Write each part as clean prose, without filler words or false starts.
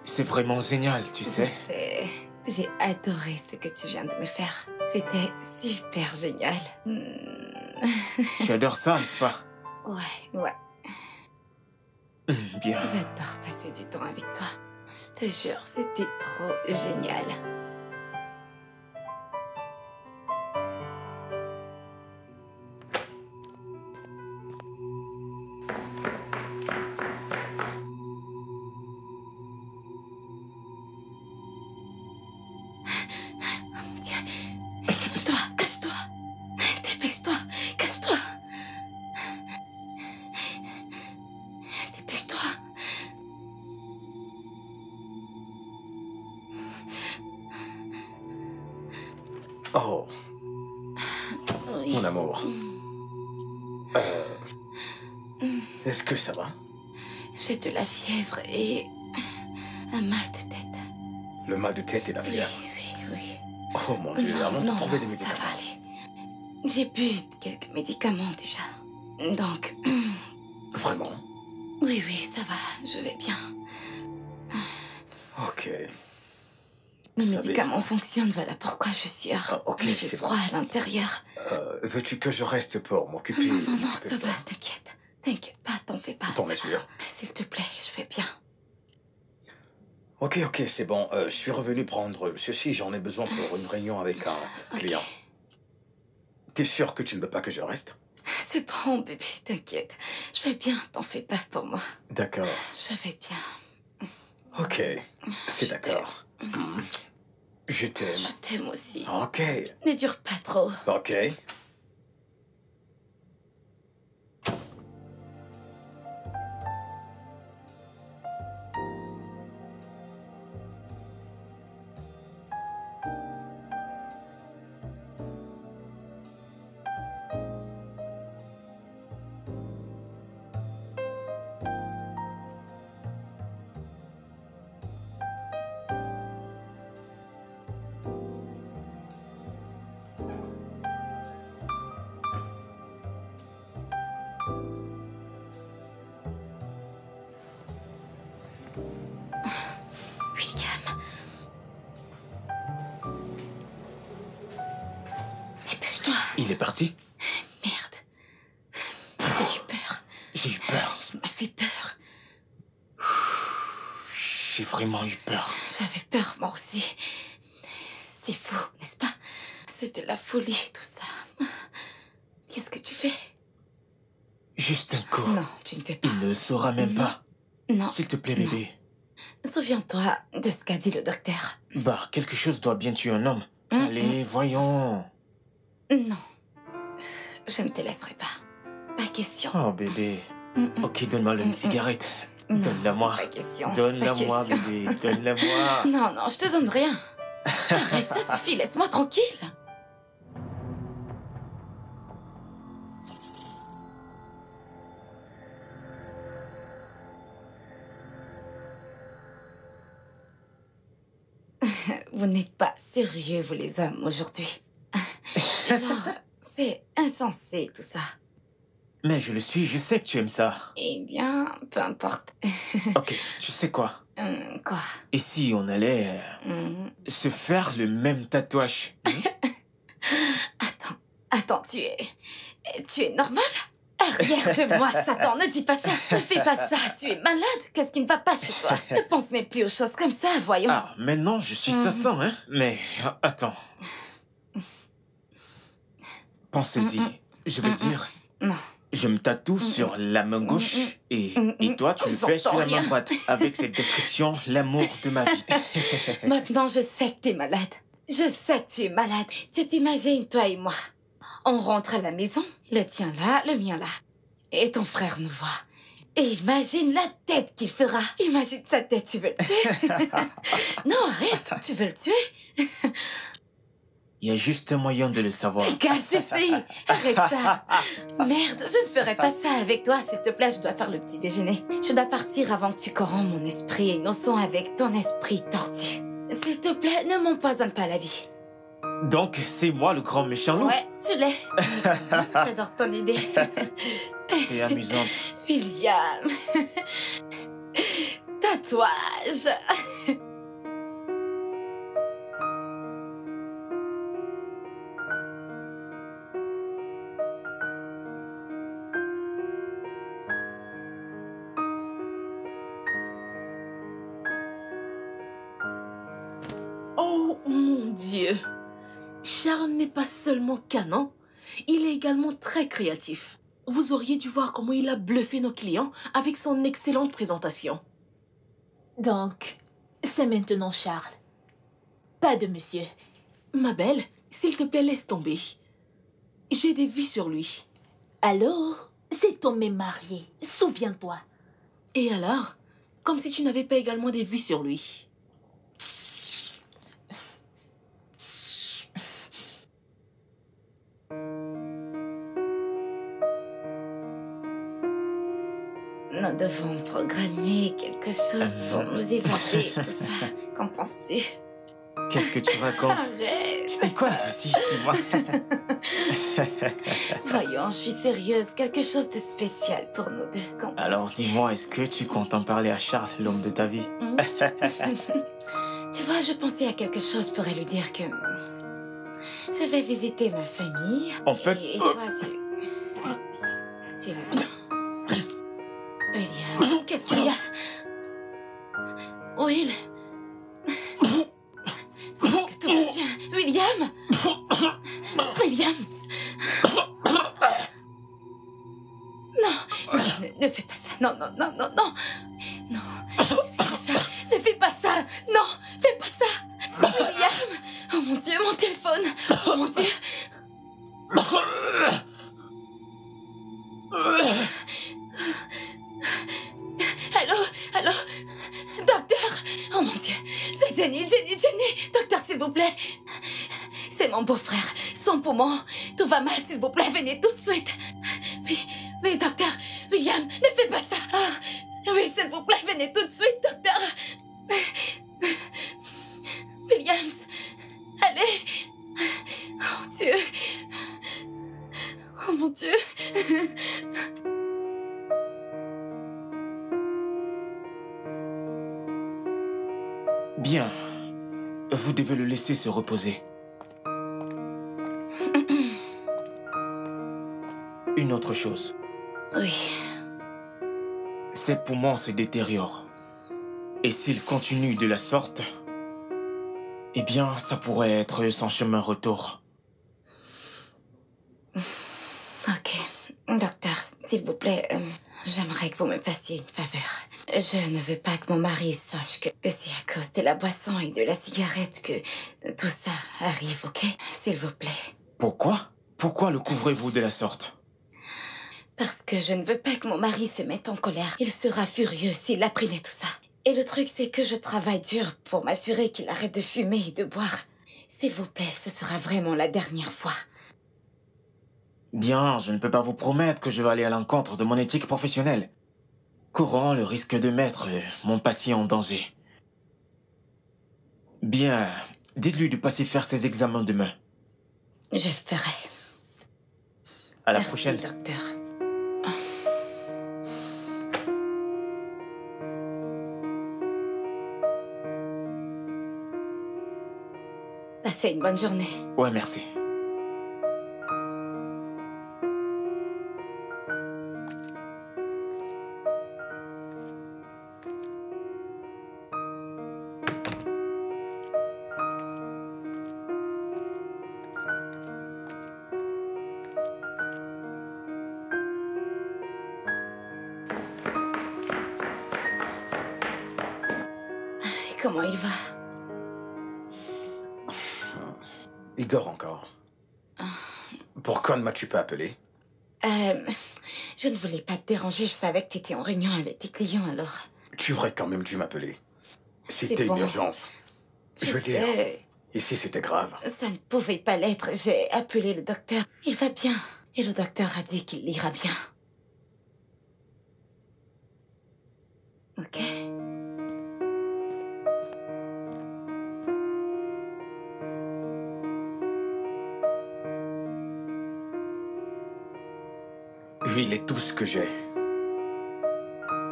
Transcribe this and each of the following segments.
C'est vraiment génial, tu Je sais. sais. J'ai adoré ce que tu viens de me faire. C'était super génial. Tu adores ça, n'est-ce pas? Ouais. Bien. J'adore passer du temps avec toi. Je te jure, c'était trop génial. Mon Dieu. Cache-toi, cache-toi. Dépêche-toi, cache-toi. Dépêche-toi. Oh, Oui. mon amour. Est-ce que ça va? J'ai de la fièvre et un mal de tête. Le mal de tête et la fièvre. Oui. Oh mon Dieu, allons Non, trouver des ça médicaments. va aller. J'ai bu quelques médicaments déjà. Donc, Vraiment? oui, ça va, je vais bien. Ok. Mes Ça médicaments baisse. fonctionnent, voilà pourquoi je sueur. Ah, ok, Mais j'ai c'est froid à l'intérieur. Veux-tu que je reste pour m'occuper? Non, un petit peu ça de va, toi? t'inquiète. T'inquiète pas, t'en fais pas. T'en ça es va. sûr? S'il te plaît, je vais bien. Ok, c'est bon. Je suis revenu prendre ceci. J'en ai besoin pour une réunion avec un Ok. client. T'es sûr que tu ne veux pas que je reste? C'est bon, bébé, t'inquiète. Je vais bien, t'en fais pas pour moi. D'accord. Je vais bien. Ok, c'est Je d'accord. Je t'aime. Je t'aime aussi. Ok. Ne dure pas trop. Ok. William. Dépêche-toi. Il est parti? Merde. J'ai eu peur. J'ai eu peur. Il m'a fait peur. J'ai vraiment eu peur. J'avais peur, moi aussi. C'est fou, n'est-ce pas? C'était la folie, tout ça. Qu'est-ce que tu fais? Juste un coup. Non, tu ne fais pas. Il ne saura même Non. pas. Non. S'il te plaît, Non. bébé. Souviens-toi de ce qu'a dit le docteur. Bah, quelque chose doit bien tuer un homme. Hum, Allez, voyons. Non. Je ne te laisserai pas. Pas question. Oh, bébé. Ok, donne-moi une cigarette. Non, Donne-la-moi. pas question. Donne-la-moi, Pas question. bébé. Donne-la-moi. Non, je te donne rien. Arrête, ça suffit, laisse-moi tranquille. Vous n'êtes pas sérieux, vous les hommes, aujourd'hui. Genre, c'est insensé, tout ça. Mais je le suis, je sais que tu aimes ça. Eh bien, peu importe. Ok, tu sais quoi? Quoi? Et si on allait se faire le même tatouage? Attends, tu es normal? Arrière de moi, Satan, ne dis pas ça, ne fais pas ça, tu es malade, qu'est-ce qui ne va pas chez toi? Ne pense même plus aux choses comme ça, voyons. Ah, maintenant je suis Satan, hein? Mais, attends. Pensez-y, je veux dire, Non. je me tatoue sur la main gauche et toi tu le fais sur la main droite. Avec cette description, l'amour de ma vie. Maintenant, je sais que t'es malade. Je sais que tu es malade. Tu t'imagines, toi et moi. On rentre à la maison, le tien là, le mien là. Et ton frère nous voit. Et imagine la tête qu'il fera. Imagine sa tête, tu veux le tuer? Non, arrête, tu veux le tuer? Il y a juste un moyen de le savoir. Dégage d'ici! Arrête ça! Merde, je ne ferai pas ça avec toi, s'il te plaît, je dois faire le petit déjeuner. Je dois partir avant que tu corromps mon esprit innocent avec ton esprit tordu. S'il te plaît, ne m'empoisonne pas la vie. Donc, c'est moi le grand méchant loup? Ouais, tu l'es. J'adore ton idée. C'est amusant. William. tatouage. Oh mon Dieu! Charles n'est pas seulement canon, il est également très créatif. Vous auriez dû voir comment il a bluffé nos clients avec son excellente présentation. Donc, c'est maintenant Charles. Pas de monsieur. Ma belle, s'il te plaît, laisse tomber. J'ai des vues sur lui. Allô? C'est ton mec marié. Souviens-toi. Et alors? Comme si tu n'avais pas également des vues sur lui. Nous devons programmer quelque chose pour nous évader, tout ça. Qu'en penses-tu? Qu'est-ce que tu racontes? Arrête! Tu dis quoi? Vas-y, dis-moi. Voyons, je suis sérieuse. Quelque chose de spécial pour nous deux. Qu'en Alors penses-tu? dis-moi, est-ce que tu comptes en parler à Charles, l'homme de ta vie? Tu vois, je pensais à quelque chose. Je pourrais lui dire que je vais visiter ma famille. En fait... Et toi, tu vas bien. William, qu'est-ce qu'il y a? Will? Est-ce que tout va bien? William? Williams? Non, ne fais pas ça. Non, non, non, non, non. Non, ne fais pas ça. Ne fais pas ça. Non, fais pas ça. William! Oh mon Dieu, mon téléphone. Oh mon Dieu. Allô? Allô? Docteur? Oh mon Dieu. C'est Jenny. Docteur, s'il vous plaît. C'est mon beau-frère. Son poumon. Tout va mal, s'il vous plaît. Venez tout de suite. Oui, docteur. William, ne fais pas ça. Ah, oui, s'il vous plaît, venez tout de suite, docteur. Williams, allez. Oh Dieu. Oh mon Dieu. Bien. Vous devez le laisser se reposer. Une autre chose. Oui. Ses poumons se détériorent. Et s'il continue de la sorte, eh bien, ça pourrait être son chemin retour. Ok. Docteur, s'il vous plaît, j'aimerais que vous me fassiez une faveur. Je ne veux pas que mon mari sache que c'est à cause de la boisson et de la cigarette que tout ça arrive, ok? S'il vous plaît. Pourquoi? Pourquoi le couvrez-vous de la sorte? Parce que je ne veux pas que mon mari se mette en colère. Il sera furieux s'il apprenait tout ça. Et le truc, c'est que je travaille dur pour m'assurer qu'il arrête de fumer et de boire. S'il vous plaît, ce sera vraiment la dernière fois. Bien, je ne peux pas vous promettre que je vais aller à l'encontre de mon éthique professionnelle. Courant le risque de mettre mon patient en danger. Bien, dites-lui de passer faire ses examens demain. Je le ferai. À la Merci, prochaine. docteur. Passez une bonne journée. Ouais, merci. Comment il va? Il dort encore. Pourquoi ne m'as-tu pas appelé? Je ne voulais pas te déranger. Je savais que tu étais en réunion avec tes clients, alors. Tu aurais quand même dû m'appeler. C'était C'est bon. une urgence. Je veux dire, ici c'était grave. Ça ne pouvait pas l'être. J'ai appelé le docteur. Il va bien. Et le docteur a dit qu'il ira bien. Ok. Lui, il est tout ce que j'ai.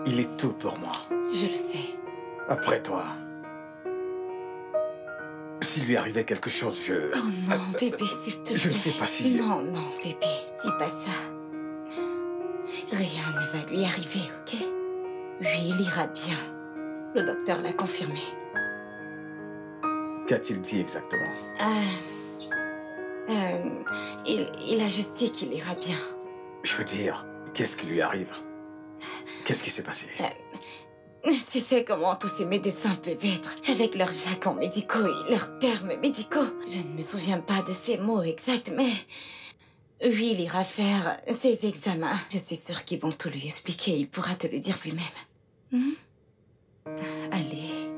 Il est tout pour moi. Je le sais. Après toi. S'il lui arrivait quelque chose, je... Oh non, bébé, s'il te plaît. Je ne sais pas si... Non, non, bébé, dis pas ça. Rien ne va lui arriver, ok? Oui, il ira bien. Le docteur l'a confirmé. Qu'a-t-il dit exactement? Il a juste dit qu'il ira bien. Je veux dire, qu'est-ce qui lui arrive? Qu'est-ce qui s'est passé? Tu sais comment tous ces médecins peuvent être, avec leurs jargons médicaux et leurs termes médicaux. Je ne me souviens pas de ces mots exacts, mais... Oui, il ira faire ses examens. Je suis sûre qu'ils vont tout lui expliquer. Il pourra te le dire lui-même. Allez.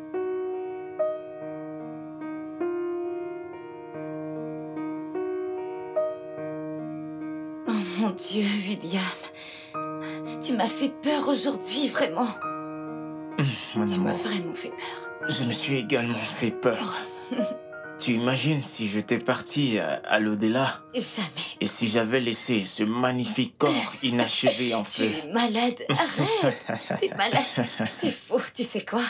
Oh mon Dieu, William. Tu m'as fait peur aujourd'hui, vraiment. Mon Tu m'as amour, vraiment fait peur. je me suis également fait peur. Tu imagines si j'étais parti à l'au-delà Jamais. et si j'avais laissé ce magnifique corps inachevé en Tu feu? es malade. Arrête. T'es malade. T'es fou. Tu sais quoi?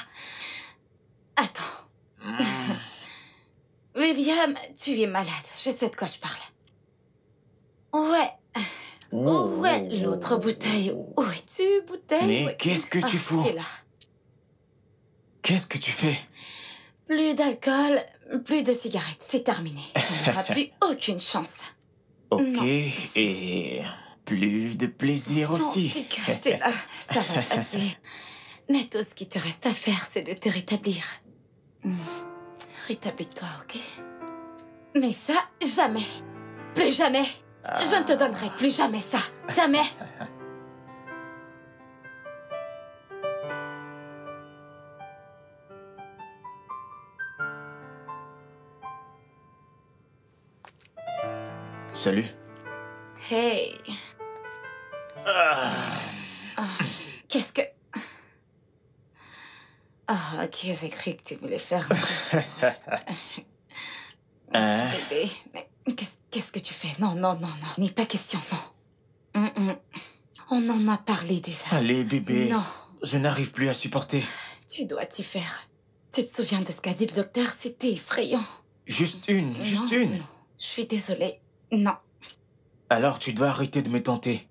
Attends. William, tu es malade. Je sais de quoi je parle. Ouais. Où est l'autre bouteille? Où es-tu, bouteille? Mais Où es-tu? qu'est-ce que tu fous? C'est là. Qu'est-ce que tu fais? Plus d'alcool, plus de cigarettes. C'est terminé. Tu n'auras plus aucune chance. Ok, Non. et plus de plaisir aussi. Non, t'es là. Ça va passer. Mais tout ce qui te reste à faire, c'est de te rétablir. Rétablis-toi, ok? Mais ça, jamais. Plus jamais. Je ne te donnerai plus jamais ça. Jamais. Salut. Hey. Ah, Qu'est-ce que... Ah, ok, j'ai cru que tu voulais faire... Hein? Bébé, mais qu'est-ce que tu fais? Non, non, non, non. N'est pas question, non. On en a parlé déjà. Allez, bébé. Non, Je n'arrive plus à supporter. tu dois t'y faire. Tu te souviens de ce qu'a dit le docteur? C'était effrayant. Juste une, juste Non, une. non. Je suis désolée. Non. Alors tu dois arrêter de me tenter.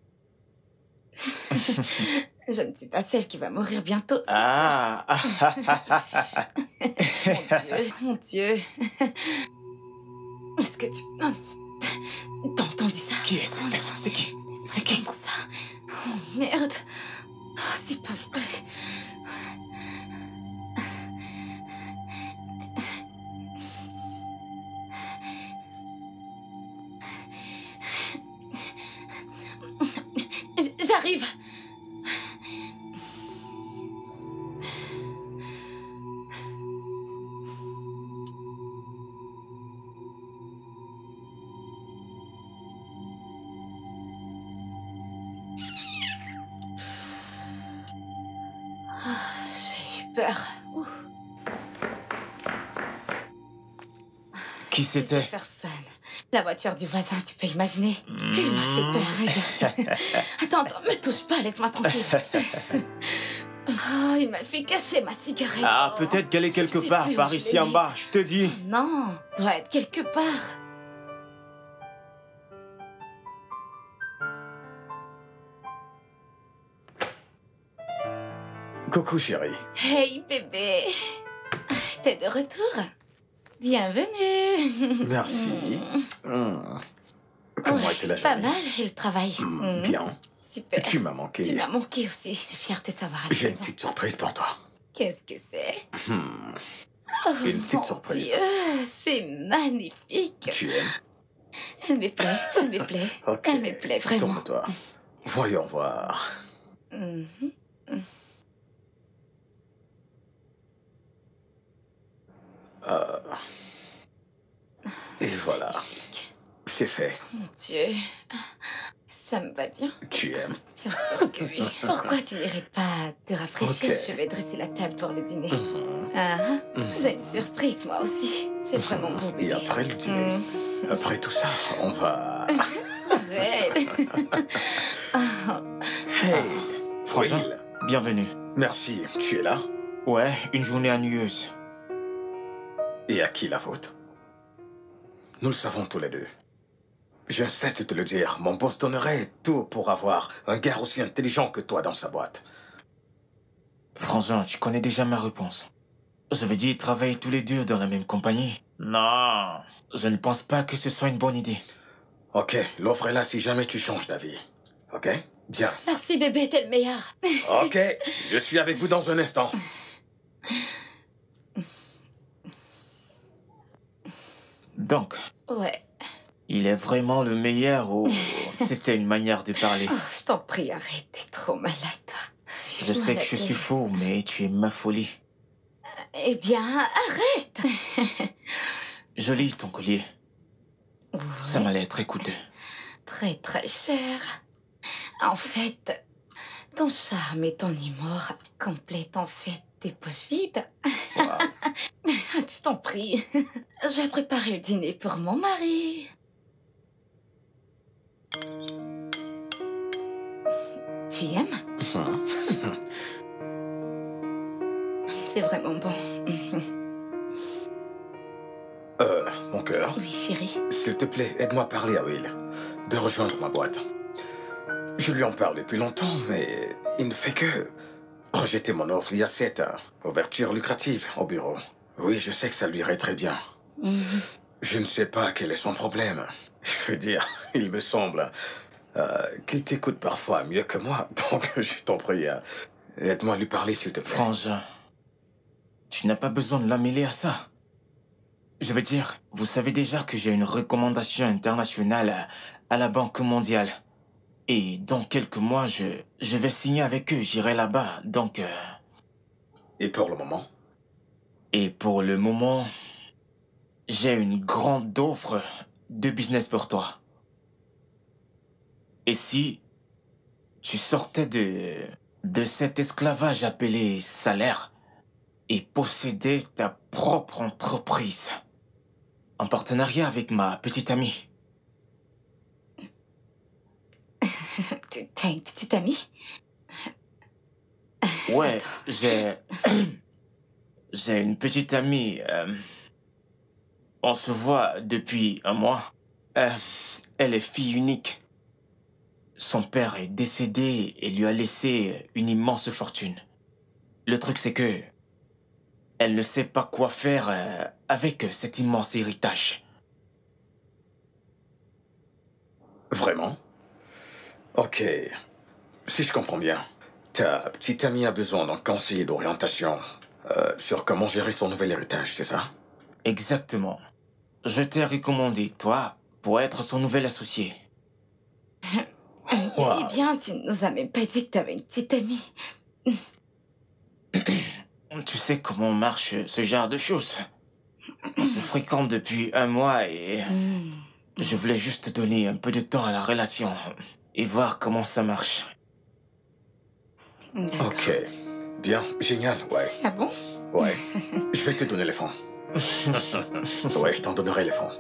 Je ne suis pas celle qui va mourir bientôt. c'est Ah, toi. Mon Dieu. Est-ce que tu... T'as entendu ça? Qui est-ce? C'est qui? C'est qui? Comment ça? Oh, merde. Oh, c'est pas vrai. J'arrive. J'ai eu peur. Ouh. Qui c'était? Personne. La voiture du voisin, tu peux imaginer. Il m'a fait peur, regarde. Attends, me touche pas, laisse-moi tranquille. Oh, il m'a fait cacher ma cigarette. Ah, Oh. peut-être qu'elle est Je ne quelque sais part, plus où par je ici l'ai en mise. bas, je te dis. Non, doit être quelque part. Coucou, chérie. Hey, bébé. T'es de retour. Bienvenue. Merci. Comment Ouais, était la pas journée? mal, et le travail. Bien. Super. Tu m'as manqué. Tu m'as manqué aussi. Je suis fière de te savoir à la J'ai une maison. petite surprise pour toi. Qu'est-ce que c'est? Hmm, Oh, Une petite mon surprise. Dieu, c'est magnifique. Tu aimes? Elle me plaît, elle me plaît. Ok. Elle me plaît vraiment. Tourne-toi. Voyons voir. Mhm. Et voilà. C'est fait. Mon Dieu, ça me va bien. Tu aimes? Bien sûr que oui. Pourquoi tu n'irais pas te rafraîchir? Ok. Je vais dresser la table pour le dîner. Mhm. Ah, Mhm. j'ai une surprise moi aussi. C'est vraiment beau, bébé. Et après le dîner, après tout ça, on va... Arrête. Hey, Frangin, Will. bienvenue. Merci, tu es là? Ouais, une journée ennuyeuse. Et à qui la faute? Nous le savons tous les deux. Je cesse de te le dire, mon boss donnerait tout pour avoir un gars aussi intelligent que toi dans sa boîte. Frangin, tu connais déjà ma réponse. Je veux dire, travailler tous les deux dans la même compagnie. Non, je ne pense pas que ce soit une bonne idée. Ok, l'offre est là si jamais tu changes d'avis. Ok? Bien. Merci bébé, t'es le meilleur. Ok, je suis avec vous dans un instant. Donc, Ouais. il est vraiment le meilleur ou c'était une manière de parler? Oh, je t'en prie, arrête, t'es trop malade, toi. Je sais que je suis fou, mais tu es ma folie. Eh bien, arrête. Joli ton collier. Ça m'a l'air très coûteux. Très, très cher. En fait, ton charme et ton humour complètent en fait tes poches vides. Je t'en prie. Je vais préparer le dîner pour mon mari. Tu aimes? C'est vraiment bon. Mon cœur, Oui, chérie. s'il te plaît, aide-moi à parler à Will de rejoindre ma boîte. Je lui en parle depuis longtemps, mais il ne fait que rejeter mon offre. Il y a cette ouverture lucrative au bureau. Oui, je sais que ça lui irait très bien. Je ne sais pas quel est son problème. Je veux dire, il me semble qu'il t'écoute parfois mieux que moi, donc je t'en prie, aide-moi à lui parler s'il te plaît. Frangin, tu n'as pas besoin de la mêler à ça. Je veux dire, vous savez déjà que j'ai une recommandation internationale à la Banque mondiale. Et dans quelques mois, je vais signer avec eux, j'irai là-bas, donc... Et pour le moment? Et pour le moment, j'ai une grande offre de business pour toi. Et si tu sortais de cet esclavage appelé salaire et possédais ta propre entreprise, en partenariat avec ma petite amie? T'as une petite amie? Ouais, j'ai une petite amie. On se voit depuis un mois. Elle est fille unique. Son père est décédé et lui a laissé une immense fortune. Le truc, c'est que elle ne sait pas quoi faire avec cet immense héritage. Vraiment? Ok. Si je comprends bien, ta petite amie a besoin d'un conseiller d'orientation sur comment gérer son nouvel héritage, c'est ça? Exactement. Je t'ai recommandé, toi, pour être son nouvel associé. Eh bien, tu nous as même pas dit que t'avais une petite amie. Tu sais comment marche ce genre de choses. On se fréquente depuis un mois et je voulais juste donner un peu de temps à la relation et voir comment ça marche. D'accord. Ok. Bien, génial, ouais. Ah bon? Ouais. Je vais te donner les fonds. Ouais, je t'en donnerai les fonds.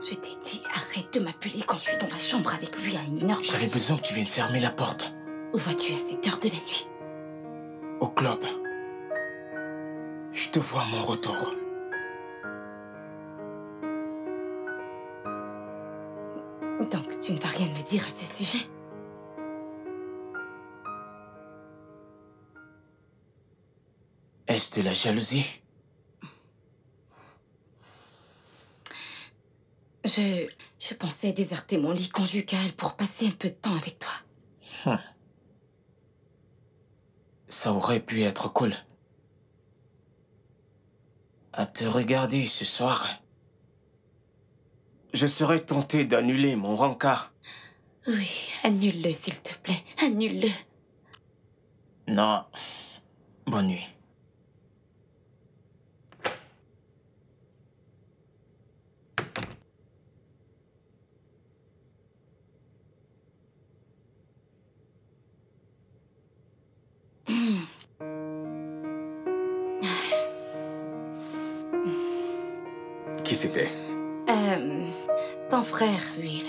Je t'ai dit, arrête de m'appeler quand je suis dans la chambre avec lui à 1h. J'avais besoin que tu viennes fermer la porte. Où vas-tu à cette heure de la nuit? Au club. Je te vois à mon retour. Donc, tu ne vas rien me dire à ce sujet? Est-ce de la jalousie? Je pensais déserter mon lit conjugal pour passer un peu de temps avec toi. Ça aurait pu être cool. À te regarder ce soir, je serais tenté d'annuler mon rencard. Oui, annule-le, s'il te plaît. Annule-le. Non. Bonne nuit. Qui c'était? Ton frère, Will.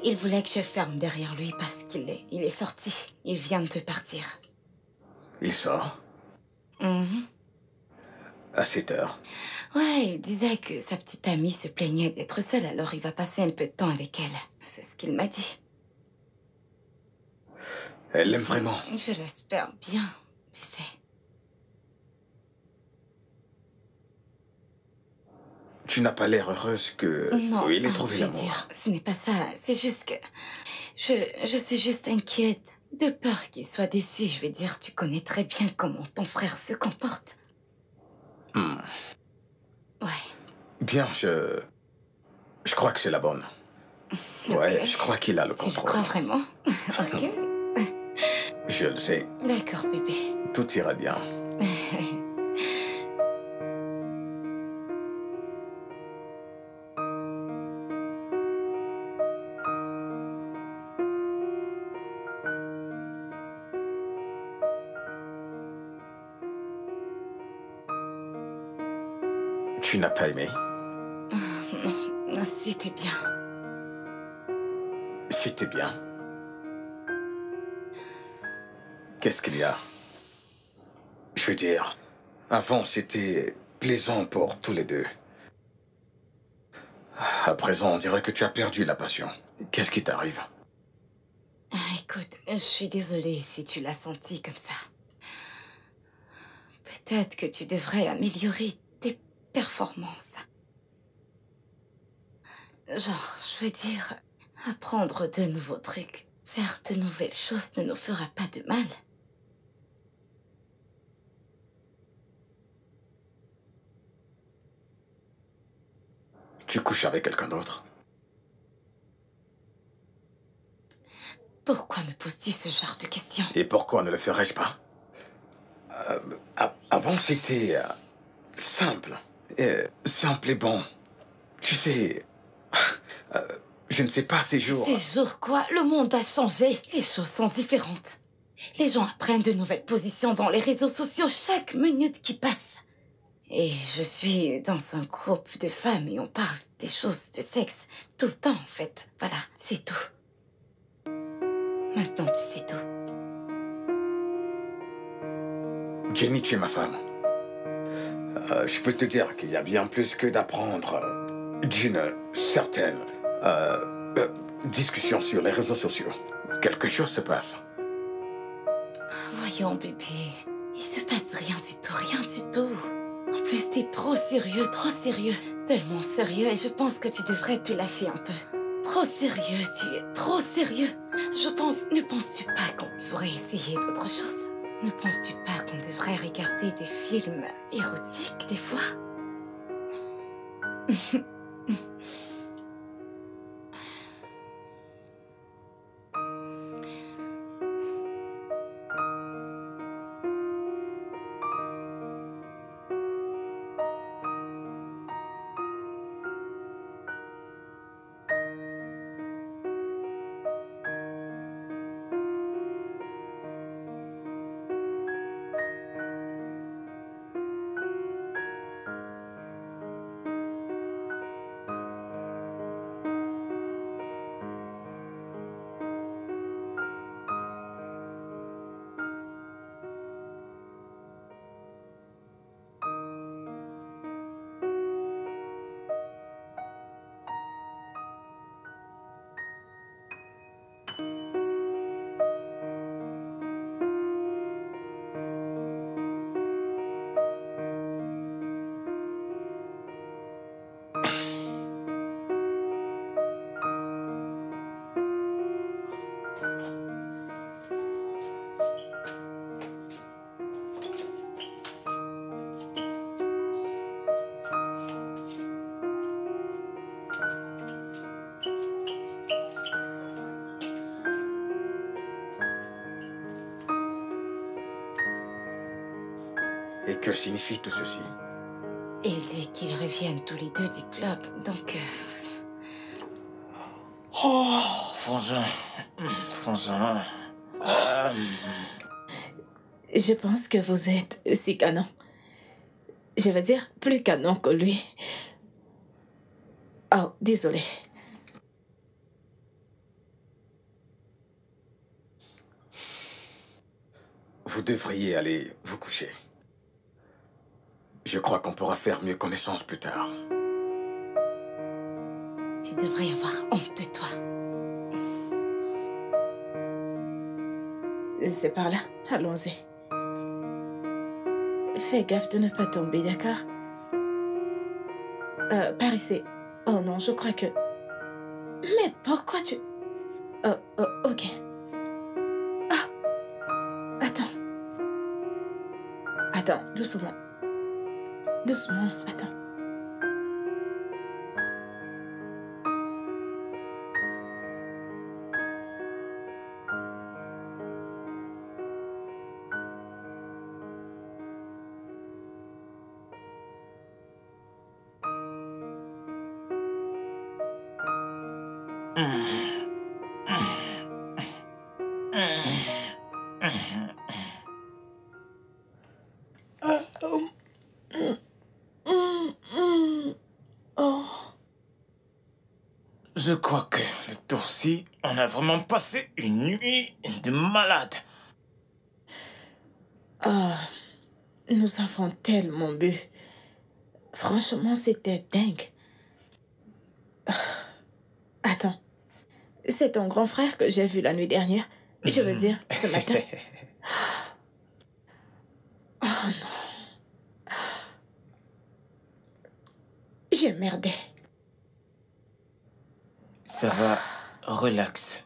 Il voulait que je ferme derrière lui parce il est sorti. Il vient de partir. Il sort Mhm. à 7 heures. Ouais, il disait que sa petite amie se plaignait d'être seule, alors il va passer un peu de temps avec elle. C'est ce qu'il m'a dit. Elle l'aime vraiment. Je l'espère bien, tu sais. Tu n'as pas l'air heureuse que Non, Will ait trouvé je veux l'amour. dire, ce n'est pas ça. C'est juste que... Je suis juste inquiète. De peur qu'il soit déçu, je veux dire, tu connais très bien comment ton frère se comporte. Hmm. Ouais. Bien, je crois que c'est la bonne. Ouais, Ok. je crois qu'il a le Tu le contrôle. crois vraiment? Ok. Je le sais. D'accord, bébé. Tout ira bien. Tu n'as pas aimé? Non, c'était bien. C'était bien. Qu'est-ce qu'il y a? Je veux dire, avant c'était plaisant pour tous les deux. À présent, on dirait que tu as perdu la passion. Qu'est-ce qui t'arrive? Écoute, je suis désolée si tu l'as senti comme ça. Peut-être que tu devrais améliorer tes performances. Genre, je veux dire, apprendre de nouveaux trucs, faire de nouvelles choses ne nous fera pas de mal. Tu couches avec quelqu'un d'autre? Pourquoi me poses-tu ce genre de questions? Et pourquoi ne le ferais-je pas? Avant, c'était simple. Simple et bon. Tu sais, je ne sais pas ces jours. Ces jours quoi? Le monde a changé. Les choses sont différentes. Les gens apprennent de nouvelles positions dans les réseaux sociaux chaque minute qui passe. Et je suis dans un groupe de femmes et on parle des choses de sexe tout le temps en fait. Voilà, c'est tout. Maintenant tu sais tout. Jenny, tu es ma femme. Je peux te dire qu'il y a bien plus que d'apprendre d'une certaine discussion sur les réseaux sociaux. Quelque chose se passe. Voyons bébé, il se passe rien du tout, rien du tout. En plus t'es trop sérieux, tellement sérieux et je pense que tu devrais te lâcher un peu. Trop sérieux, tu es trop sérieux. Ne penses-tu pas qu'on pourrait essayer d'autre chose? Ne penses-tu pas qu'on devrait regarder des films érotiques des fois? Et que signifie tout ceci? Il dit qu'ils reviennent tous les deux du club, donc... Frangin. Frangin. Je pense que vous êtes si canon. Je veux dire, plus canon que lui. Oh, désolé. Vous devriez aller vous coucher. Je crois qu'on pourra faire mieux connaissance plus tard. Tu devrais avoir honte de toi. C'est par là. Allons-y. Fais gaffe de ne pas tomber, d'accord? Par ici. Oh non, je crois que... Mais pourquoi tu... Oh, ok. Ah! Attends. Attends, doucement. Doucement, attends. Je crois que le tour-ci, on a vraiment passé une nuit de malade. Oh, nous avons tellement bu. Franchement, c'était dingue. Attends. C'est ton grand frère que j'ai vu la nuit dernière. Je veux dire, ce matin. Oh non. J'ai merdé. Ça va, relax.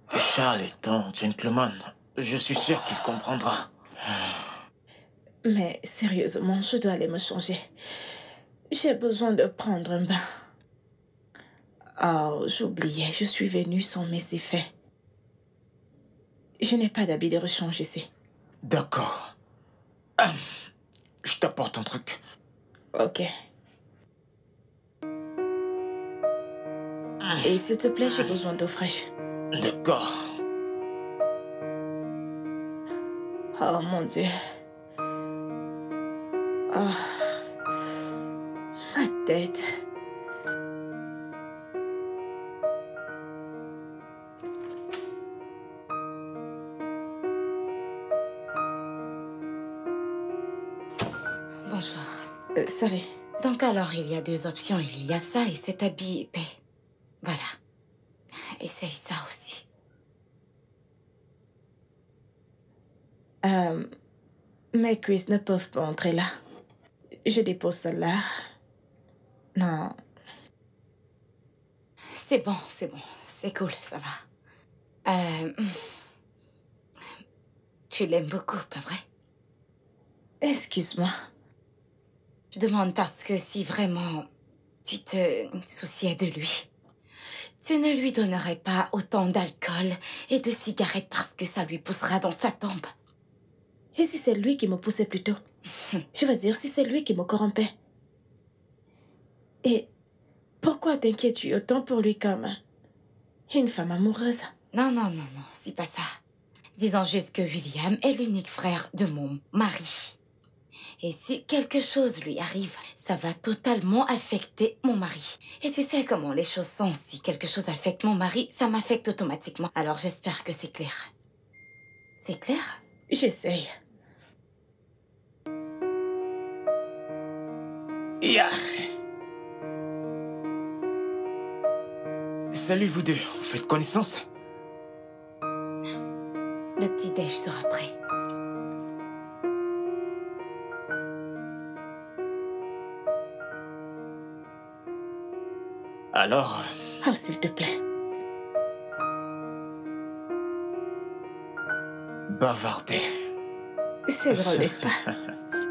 Charles est un gentleman. Je suis sûr qu'il comprendra. Mais sérieusement, je dois aller me changer. J'ai besoin de prendre un bain. Oh, j'oubliais, je suis venue sans mes effets. Je n'ai pas d'habit de rechange ici. D'accord. Je t'apporte un truc. Ok. Et s'il te plaît, j'ai besoin d'eau fraîche. D'accord. Oh mon Dieu. Oh. Ma tête. Bonjour. Salut. Donc alors, il y a deux options. Il y a ça et cet habit épais. Voilà. Essaye ça aussi. Mais Chris ne peuvent pas entrer là. Je dépose celle-là. Non. C'est bon, c'est bon. C'est cool, ça va. Tu l'aimes beaucoup, pas vrai? Excuse-moi. Je demande parce que si vraiment tu te souciais de lui, tu ne lui donnerais pas autant d'alcool et de cigarettes parce que ça lui poussera dans sa tombe. Et si c'est lui qui me poussait plus tôt? Je veux dire, si c'est lui qui me corrompait. Et pourquoi t'inquiètes-tu autant pour lui comme une femme amoureuse? Non, non, non, non, c'est pas ça. Disons juste que William est l'unique frère de mon mari. Et si quelque chose lui arrive, ça va totalement affecter mon mari. Et tu sais comment les choses sont. Si quelque chose affecte mon mari, ça m'affecte automatiquement. Alors j'espère que c'est clair. C'est clair? J'essaye. Yeah. Salut vous deux, vous faites connaissance? Le petit déj sera prêt. Alors, Oh, s'il te plaît. bavarder. C'est drôle, n'est-ce pas?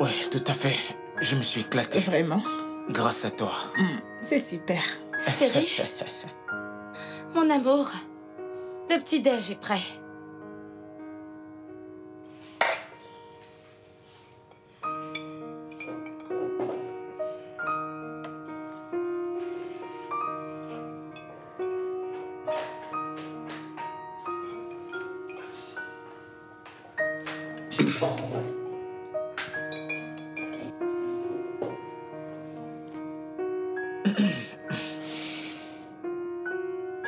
Ouais, tout à fait. Je me suis éclaté. Vraiment? Grâce à toi. C'est super. Chérie, mon amour, le petit déj est prêt.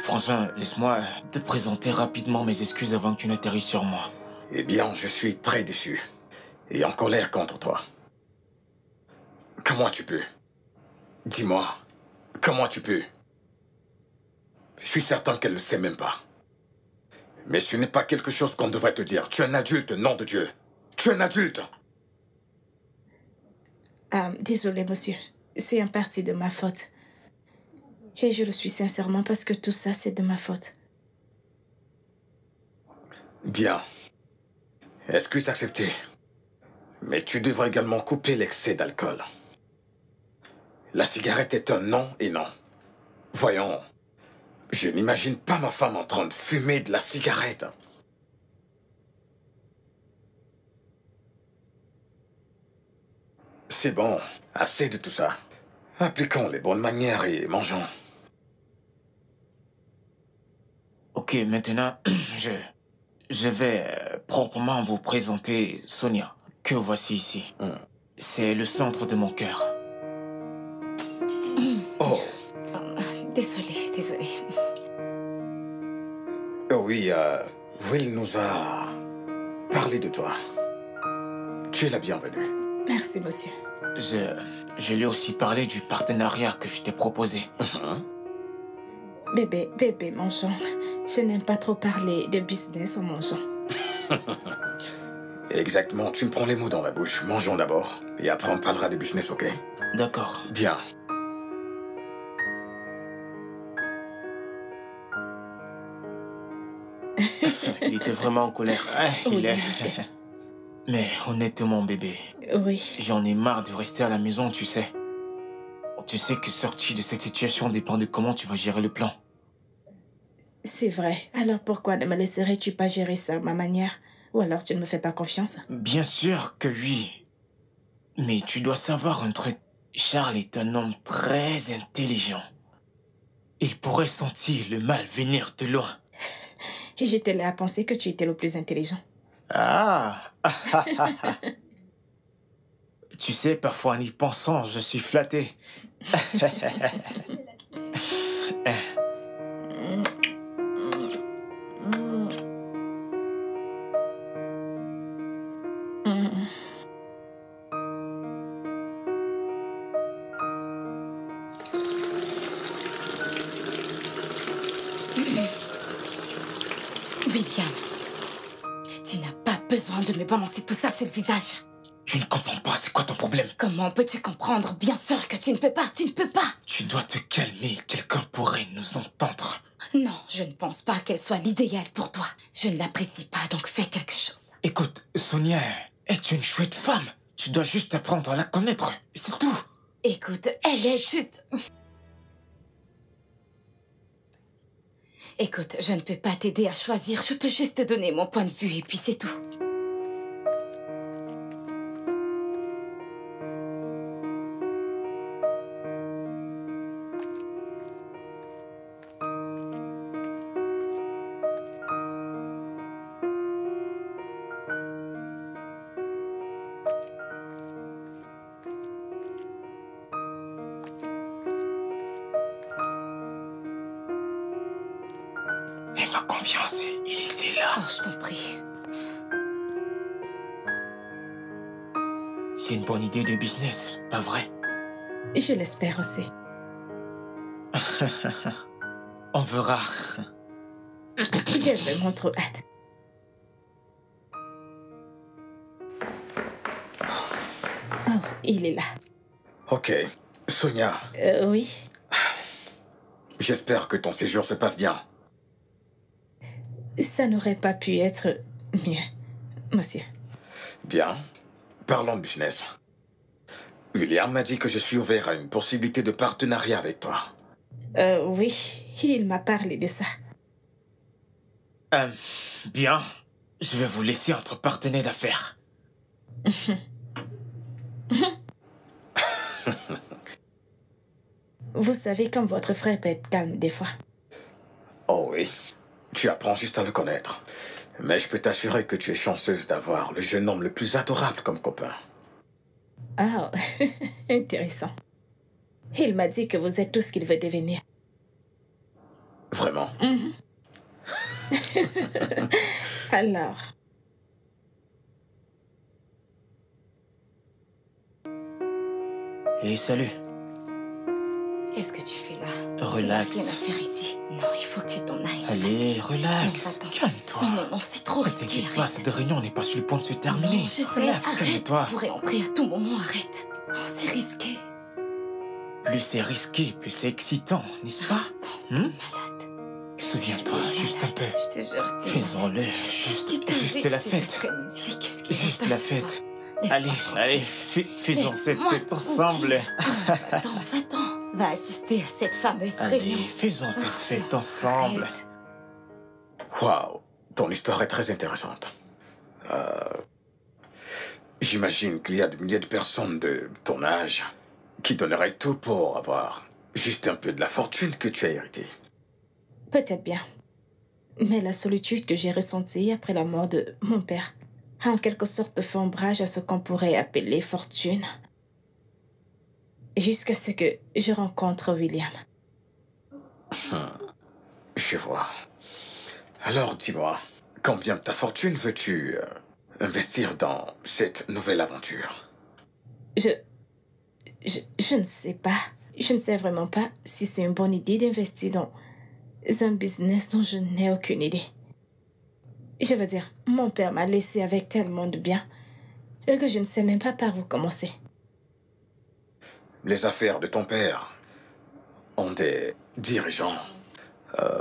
Frangin, laisse-moi te présenter rapidement mes excuses avant que tu n'atterrisses sur moi. Eh bien, je suis très déçu et en colère contre toi. Comment tu peux? Dis-moi, comment tu peux? Je suis certain qu'elle ne sait même pas. Mais ce n'est pas quelque chose qu'on devrait te dire. Tu es un adulte, nom de Dieu. Tu es un adulte. Désolé, monsieur. C'est en partie de ma faute. Et je le suis sincèrement parce que tout ça, c'est de ma faute. Bien. Excuse acceptée. Mais tu devrais également couper l'excès d'alcool. La cigarette est un non et non. Voyons, je n'imagine pas ma femme en train de fumer de la cigarette. C'est bon, assez de tout ça. Appliquons les bonnes manières et mangeons. Ok, maintenant, je vais proprement vous présenter Sonia, que voici ici. C'est le centre de mon cœur. Oh, Désolée. oh oui, Will nous a parlé de toi. Tu es la bienvenue. Merci, monsieur. Je lui ai aussi parlé du partenariat que je t'ai proposé. Bébé, mangeons. Je n'aime pas trop parler de business en mangeant. Exactement, tu me prends les mots dans la bouche. Mangeons d'abord. Et après on parlera de business, ok? D'accord. Bien. Il était vraiment en colère. Oui, Il est. il était. Mais honnêtement, bébé, Oui. j'en ai marre de rester à la maison, tu sais. Tu sais que sortir de cette situation dépend de comment tu vas gérer le plan. C'est vrai. Alors pourquoi ne me laisserais-tu pas gérer ça à ma manière? Ou alors tu ne me fais pas confiance? Bien sûr que oui. Mais tu dois savoir un truc. Charles est un homme très intelligent. Il pourrait sentir le mal venir de loin. Et j'étais là à penser que tu étais le plus intelligent. Ah. Tu sais, parfois en y pensant, je suis flatté. William, tu n'as pas besoin de me balancer tout ça sur le visage. Je ne comprends pas, c'est quoi ton problème? Comment peux-tu comprendre? Bien sûr que tu ne peux pas, tu ne peux pas. Tu dois te calmer, quelqu'un pourrait nous entendre. Non, je ne pense pas qu'elle soit l'idéal pour toi. Je ne l'apprécie pas, donc fais quelque chose. Écoute, Sonia est une chouette femme. Tu dois juste apprendre à la connaître, c'est tout. Écoute, elle est juste... Écoute, je ne peux pas t'aider à choisir, je peux juste te donner mon point de vue et puis c'est tout. Fais-moi confiance, il était là. Oh, je t'en prie. C'est une bonne idée de business, pas vrai? Je l'espère aussi. On verra. J'ai vraiment trop hâte. Oh, il est là. Ok. Sonia, Oui. j'espère que ton séjour se passe bien. Ça n'aurait pas pu être mieux, monsieur. Bien. Parlons de business. William m'a dit que je suis ouvert à une possibilité de partenariat avec toi. Oui, il m'a parlé de ça. Bien. Je vais vous laisser entre partenaires d'affaires. Vous savez comme votre frère peut être calme des fois. Oh oui. Tu apprends juste à le connaître. Mais je peux t'assurer que tu es chanceuse d'avoir le jeune homme le plus adorable comme copain. Ah, intéressant. Il m'a dit que vous êtes tout ce qu'il veut devenir. Vraiment. Alors, Et salut. Qu'est-ce que tu fais là? Relax. Tu n'as rien à faire ici. Non, il faut que tu t'en ailles. Allez, Vas-y. relax. Non, va-t'en. Calme-toi. Non, c'est trop Ne risqué. t'inquiète pas, Arrête. cette réunion n'est pas sur le point de se terminer. Non, je sais, Relax, arrête. calme-toi. Tu pourrais entrer à tout moment, arrête. Oh, c'est risqué. Plus c'est risqué, plus c'est excitant, n'est-ce pas? Attends, t'es Hmm? malade. Souviens-toi, T'es juste un malade. peu. Je te jure, t'es Faisons-le. malade. Juste, Qu'est-ce qui t'arrive juste la cet fête. après-midi? Qu'est-ce qui Juste se la passe, fête. toi? Allez, Laisse-moi allez, tranquille. faisons cette Laisse-moi fête ensemble. tranquille. Va-t'en. Va assister à cette fameuse Allez, réunion. faisons cette fête ensemble. Arrête. Waouh, ton histoire est très intéressante. J'imagine qu'il y a des milliers de personnes de ton âge qui donneraient tout pour avoir juste un peu de la fortune que tu as héritée. peut-être bien. Mais la solitude que j'ai ressentie après la mort de mon père a en quelque sorte fait ombrage à ce qu'on pourrait appeler fortune. Jusqu'à ce que je rencontre William. Je vois. Alors dis-moi, combien de ta fortune veux-tu investir dans cette nouvelle aventure? Je ne sais pas. Je ne sais vraiment pas si c'est une bonne idée d'investir dans un business dont je n'ai aucune idée. Je veux dire, mon père m'a laissé avec tellement de biens que je ne sais même pas par où commencer. Les affaires de ton père ont des dirigeants,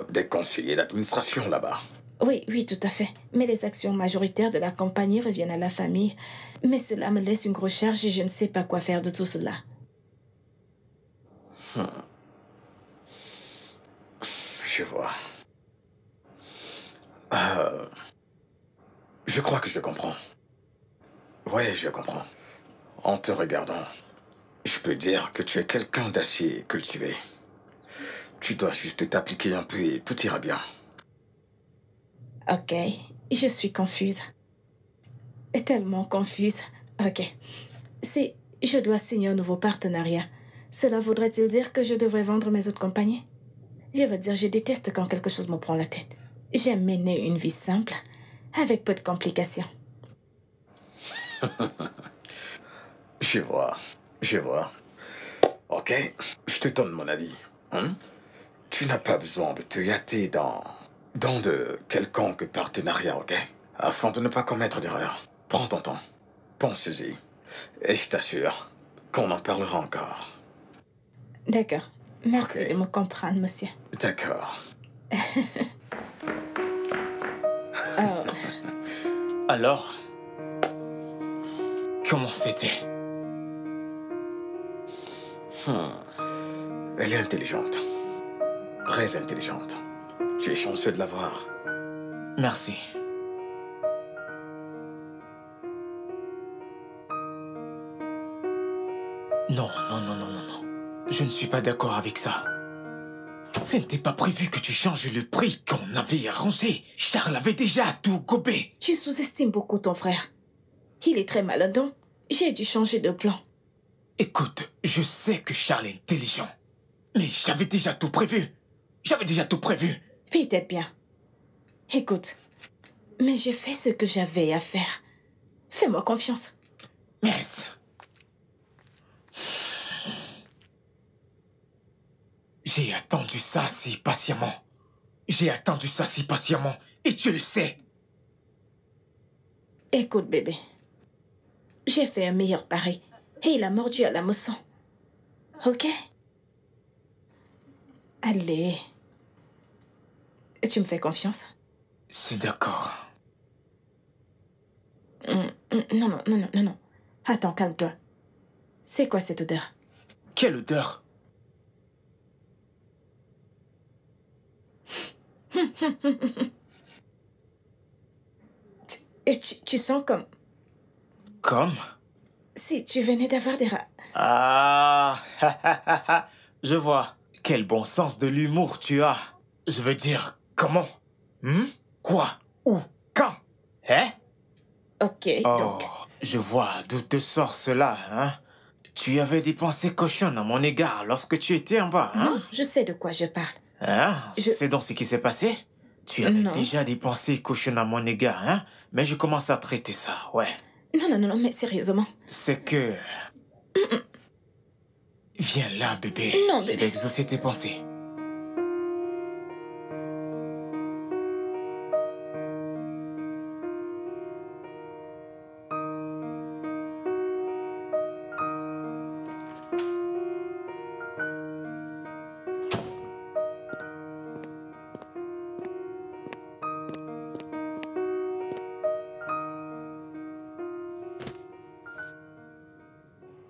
des conseillers d'administration là-bas. Oui, tout à fait. Mais les actions majoritaires de la compagnie reviennent à la famille. Mais cela me laisse une grosse charge et je ne sais pas quoi faire de tout cela. Je vois. Je crois que je comprends. Ouais, je comprends. En te regardant, je peux dire que tu es quelqu'un d'assez cultivé. Tu dois juste t'appliquer un peu et tout ira bien. Ok, je suis confuse. Tellement confuse. Ok. Si je dois signer un nouveau partenariat, cela voudrait-il dire que je devrais vendre mes autres compagnies? Je veux dire, je déteste quand quelque chose me prend la tête. J'aime mener une vie simple, avec peu de complications. Je vois. Ok, je te donne mon avis. Hein? Tu n'as pas besoin de te hâter dans de quelconques partenariats, ok? Afin de ne pas commettre d'erreur. Prends ton temps, pense-y, et je t'assure qu'on en parlera encore. D'accord. Merci Ok. de me comprendre, monsieur. D'accord. Oh, Alors, comment c'était? Elle est intelligente. Très intelligente. Tu es chanceux de la voir. Merci. Non. Je ne suis pas d'accord avec ça. Ce n'était pas prévu que tu changes le prix qu'on avait arrangé. Charles avait déjà tout gobé. tu sous-estimes beaucoup ton frère. Il est très malin, donc j'ai dû changer de plan. Écoute, je sais que Charles est intelligent. Mais j'avais déjà tout prévu. Peut-être bien. Écoute, mais j'ai fait ce que j'avais à faire. Fais-moi confiance. Yes. J'ai attendu ça si patiemment. Et tu le sais. Écoute, bébé. J'ai fait un meilleur pari. Et il a mordu à la mousson. Ok? Allez. Tu me fais confiance? C'est d'accord. Non. Attends, calme-toi. C'est quoi cette odeur? Quelle odeur? Et tu sens comme Comme? si tu venais d'avoir des rats. Ah, je vois. Quel bon sens de l'humour tu as. Je veux dire, comment? Quoi? Où? Quand? Hein? Ok, Oh, donc... je vois d'où te sort cela, hein? Tu avais des pensées cochonnes à mon égard lorsque tu étais en bas, hein? Non, je sais de quoi je parle. Hein? Je- C'est donc ce qui s'est passé? Tu avais Non. déjà des pensées cochonnes à mon égard, hein? Mais je commence à traiter ça, ouais. Non, mais sérieusement. C'est que... Viens là, bébé. Non, Je bébé. vais exaucer tes pensées.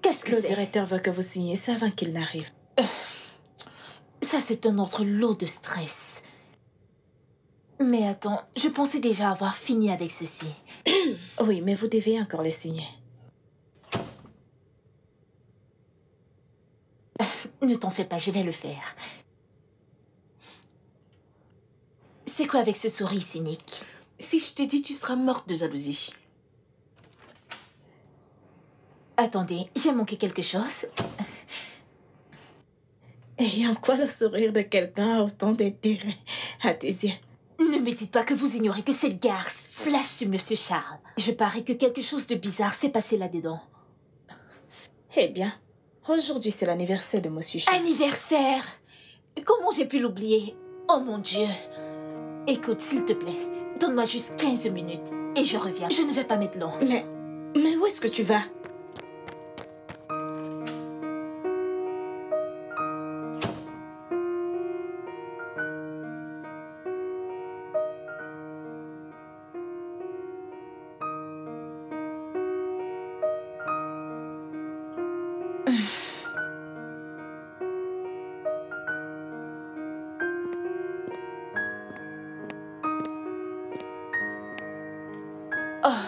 Qu'est-ce que Le c'est? directeur veut que vous signiez ça avant qu'il n'arrive. Ça, c'est un autre lot de stress. Mais attends, je pensais déjà avoir fini avec ceci. Oui, mais vous devez encore les signer. Ne t'en fais pas, je vais le faire. C'est quoi avec ce sourire cynique? Si je te dis, tu seras morte de jalousie. Attendez, j'ai manqué quelque chose. Et en quoi le sourire de quelqu'un a autant d'intérêt à tes yeux? Ne me dites pas que vous ignorez que cette garce flash sur Monsieur Charles. Je parie que quelque chose de bizarre s'est passé là-dedans. Eh bien, aujourd'hui c'est l'anniversaire de Monsieur Charles. Anniversaire! Comment j'ai pu l'oublier? Oh mon Dieu! Écoute, s'il te plaît, donne-moi juste 15 minutes et je reviens. Je ne vais pas mettre long. Mais où est-ce que tu vas? Oh.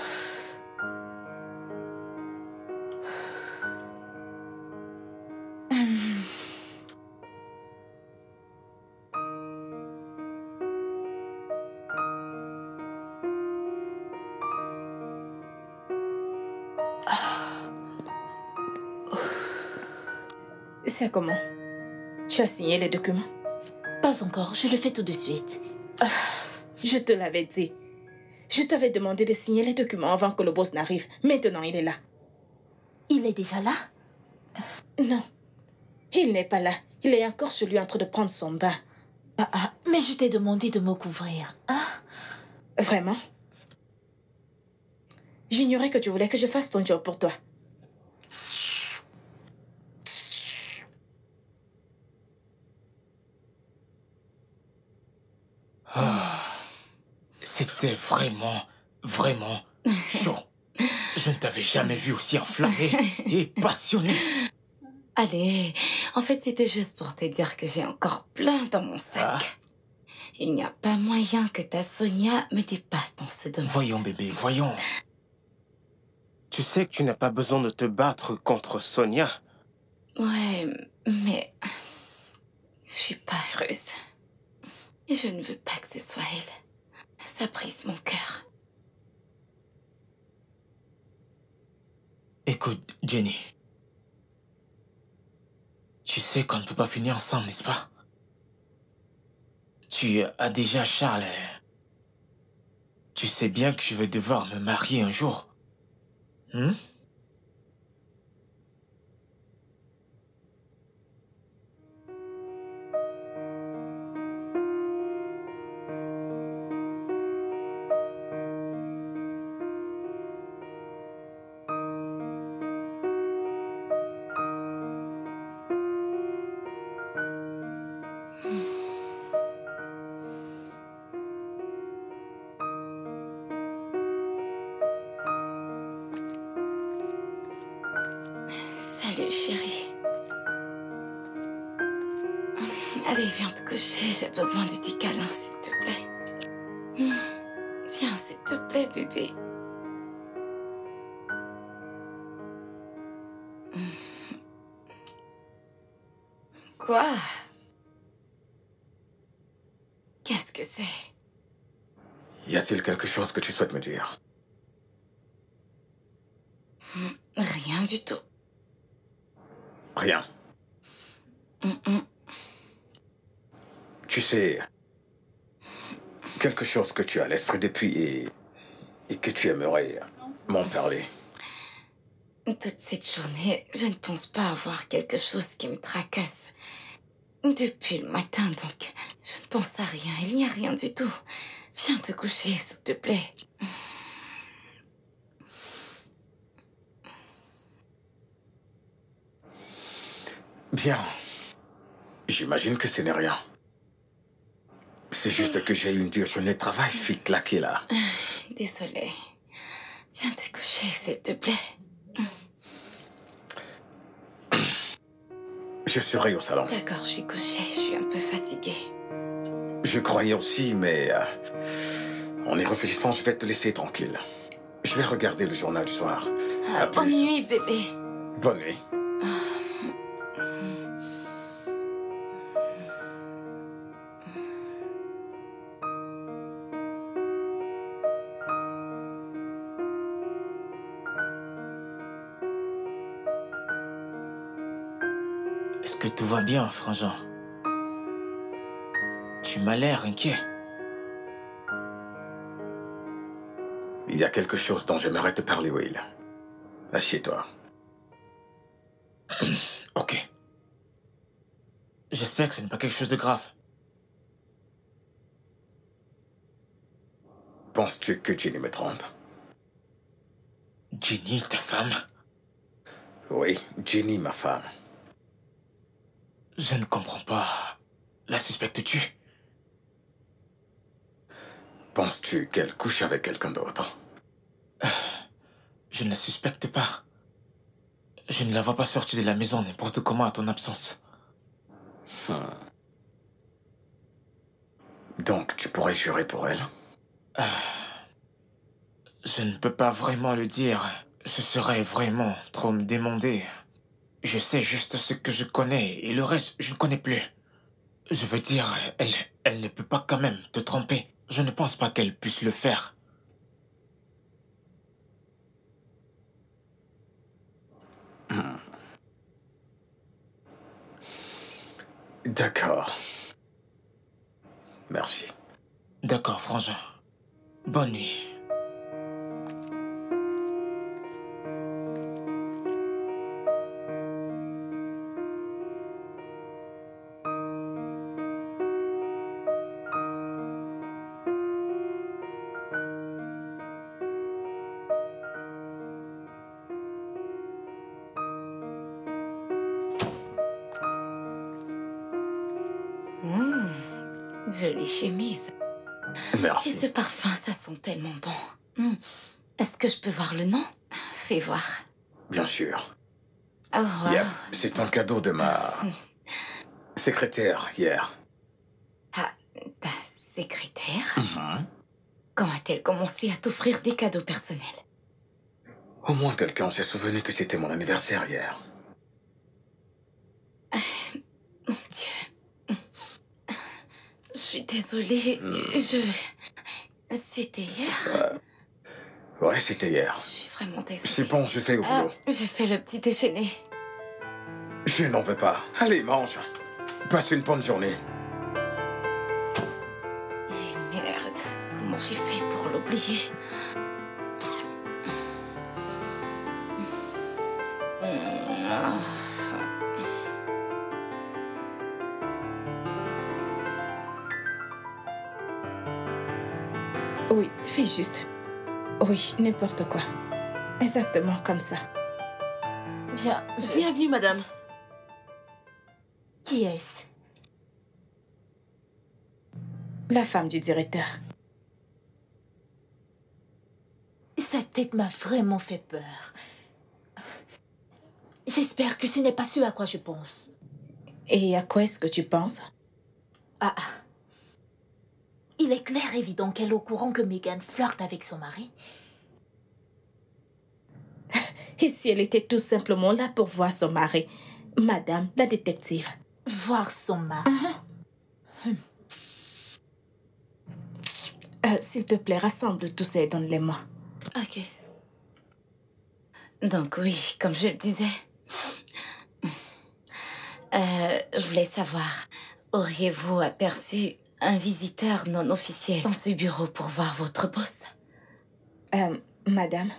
C'est comment? Tu as signé les documents? Pas encore, je le fais tout de suite. Je te l'avais dit. Je t'avais demandé de signer les documents avant que le boss n'arrive. Maintenant, il est là. Il est déjà là? Non, il n'est pas là. Il est encore chez lui en train de prendre son bain. Mais je t'ai demandé de me couvrir. Hein? Vraiment? J'ignorais que tu voulais que je fasse ton job pour toi. C'était vraiment chaud. Je ne t'avais jamais vu aussi enflammé et passionné. Allez, en fait, c'était juste pour te dire que j'ai encore plein dans mon sac. Ah. Il n'y a pas moyen que ta Sonia me dépasse dans ce domaine. Voyons, bébé, voyons. Tu sais que tu n'as pas besoin de te battre contre Sonia. Ouais, mais je suis pas heureuse. Et je ne veux pas que ce soit elle. Ça brise mon cœur. Écoute, Jenny. Tu sais qu'on ne peut pas finir ensemble, n'est-ce pas? Tu as déjà Charles. Tu sais bien que je vais devoir me marier un jour. Hmm? Salut, chérie. Allez, viens te coucher. J'ai besoin de tes câlins, s'il te plaît. Viens, s'il te plaît, bébé. Quoi? Qu'est-ce que c'est? Y a-t-il quelque chose que tu souhaites me dire? Rien du tout. Rien. Tu sais, quelque chose que tu as à l'esprit depuis et que tu aimerais m'en parler. Toute cette journée, je ne pense pas avoir quelque chose qui me tracasse. Depuis le matin, donc, je ne pense à rien. Il n'y a rien du tout. Viens te coucher, s'il te plaît. Bien. J'imagine que ce n'est rien. C'est juste que j'ai eu une dure journée de travail, je suis claqué là. Désolée. Viens te coucher, s'il te plaît. Je serai au salon. D'accord, je suis couchée. Je suis un peu fatiguée. Je croyais aussi, mais en y réfléchissant, je vais te laisser tranquille. Je vais regarder le journal du soir. À Bonne plus. nuit, bébé. Bonne nuit. Est-ce que tout va bien, Frangin? Tu m'as l'air inquiet. Il y a quelque chose dont j'aimerais te parler, Will. Assieds-toi. Ok. J'espère que ce n'est pas quelque chose de grave. Penses-tu que Jenny me trompe? Jenny, ta femme? Oui, Jenny, ma femme. Je ne comprends pas. La suspectes-tu? Penses-tu qu'elle couche avec quelqu'un d'autre? Je ne la suspecte pas. Je ne la vois pas sortir de la maison n'importe comment à ton absence. Donc, tu pourrais jurer pour elle? Je ne peux pas vraiment le dire. Ce serait vraiment trop me demander. Je sais juste ce que je connais et le reste, je ne connais plus. Je veux dire, elle ne peut pas quand même te tromper. Je ne pense pas qu'elle puisse le faire. D'accord. Merci. D'accord, Frangin. Bonne nuit. Jolie chemise. Et Merci. ce parfum, ça sent tellement bon. Est-ce que je peux voir le nom? Fais voir. Bien sûr. Oh, wow. Yep, c'est un cadeau de ma secrétaire hier. Ah, ta secrétaire? Quand a-t-elle commencé à t'offrir des cadeaux personnels? Au moins quelqu'un s'est souvenu que c'était mon anniversaire hier. Mon Dieu. Je suis désolée. C'était hier? Ouais, c'était hier. Je suis vraiment désolée. C'est bon, je fais au boulot. J'ai fait le petit déjeuner. Je n'en veux pas. Allez, mange. Passe une bonne journée. Et merde, comment j'ai fait pour l'oublier? Oui, fais juste. Oui, n'importe quoi. Exactement comme ça. Bienvenue, madame. Qui est-ce? La femme du directeur. Sa tête m'a vraiment fait peur. J'espère que ce n'est pas ce à quoi je pense. Et à quoi est-ce que tu penses? Il est clair et évident qu'elle est au courant que Megan flirte avec son mari. Et si elle était tout simplement là pour voir son mari? Madame la détective. Voir son mari. S'il te plaît, rassemble tous et donne-les-moi. Ok. Donc oui, comme je le disais, je voulais savoir, auriez-vous aperçu un visiteur non officiel dans ce bureau pour voir votre boss? Madame,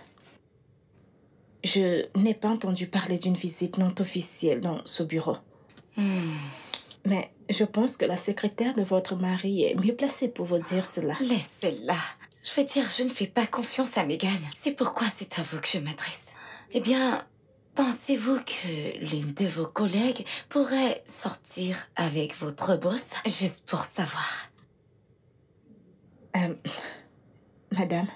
je n'ai pas entendu parler d'une visite non officielle dans ce bureau. Mais je pense que la secrétaire de votre mari est mieux placée pour vous dire cela. Laissez-la. Je veux dire, je ne fais pas confiance à Megan. C'est pourquoi c'est à vous que je m'adresse. Eh bien, pensez-vous que l'une de vos collègues pourrait sortir avec votre boss, juste pour savoir? Madame,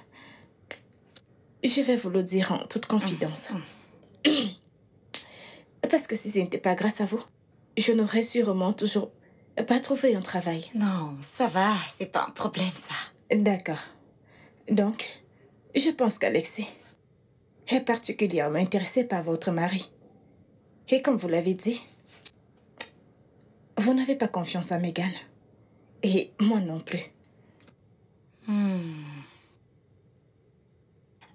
je vais vous le dire en toute confidence. Parce que si ce n'était pas grâce à vous, je n'aurais sûrement toujours pas trouvé un travail. Non, ça va, c'est pas un problème, ça. D'accord. Donc, je pense qu'Alexis est particulièrement intéressé par votre mari. Et comme vous l'avez dit, vous n'avez pas confiance à Megan. Et moi non plus.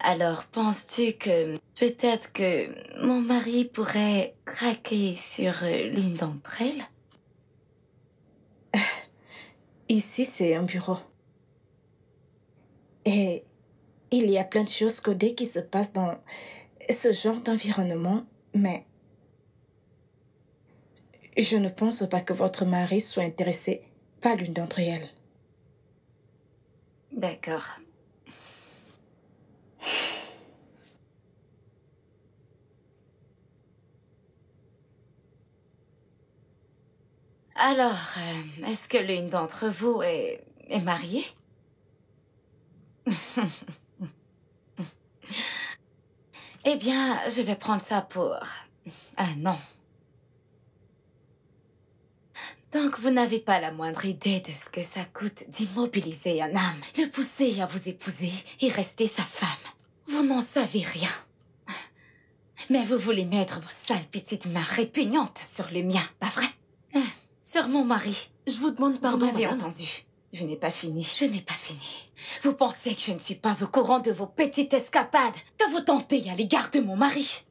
Alors, penses-tu que peut-être que mon mari pourrait craquer sur l'une d'entre elles? Ici, c'est un bureau. Et il y a plein de choses codées qui se passent dans ce genre d'environnement, mais je ne pense pas que votre mari soit intéressé par l'une d'entre elles. D'accord. Alors, est-ce que l'une d'entre vous est mariée? Eh bien, je vais prendre ça pour un non. Donc, vous n'avez pas la moindre idée de ce que ça coûte d'immobiliser un homme, le pousser à vous épouser et rester sa femme. Vous n'en savez rien. Mais vous voulez mettre vos sales petites mains répugnantes sur le mien, pas vrai? Sur mon mari. Je vous demande pardon, Vous m'avez madame. entendu. Je n'ai pas fini. Je n'ai pas fini. Vous pensez que je ne suis pas au courant de vos petites escapades que vous tentez à l'égard de mon mari?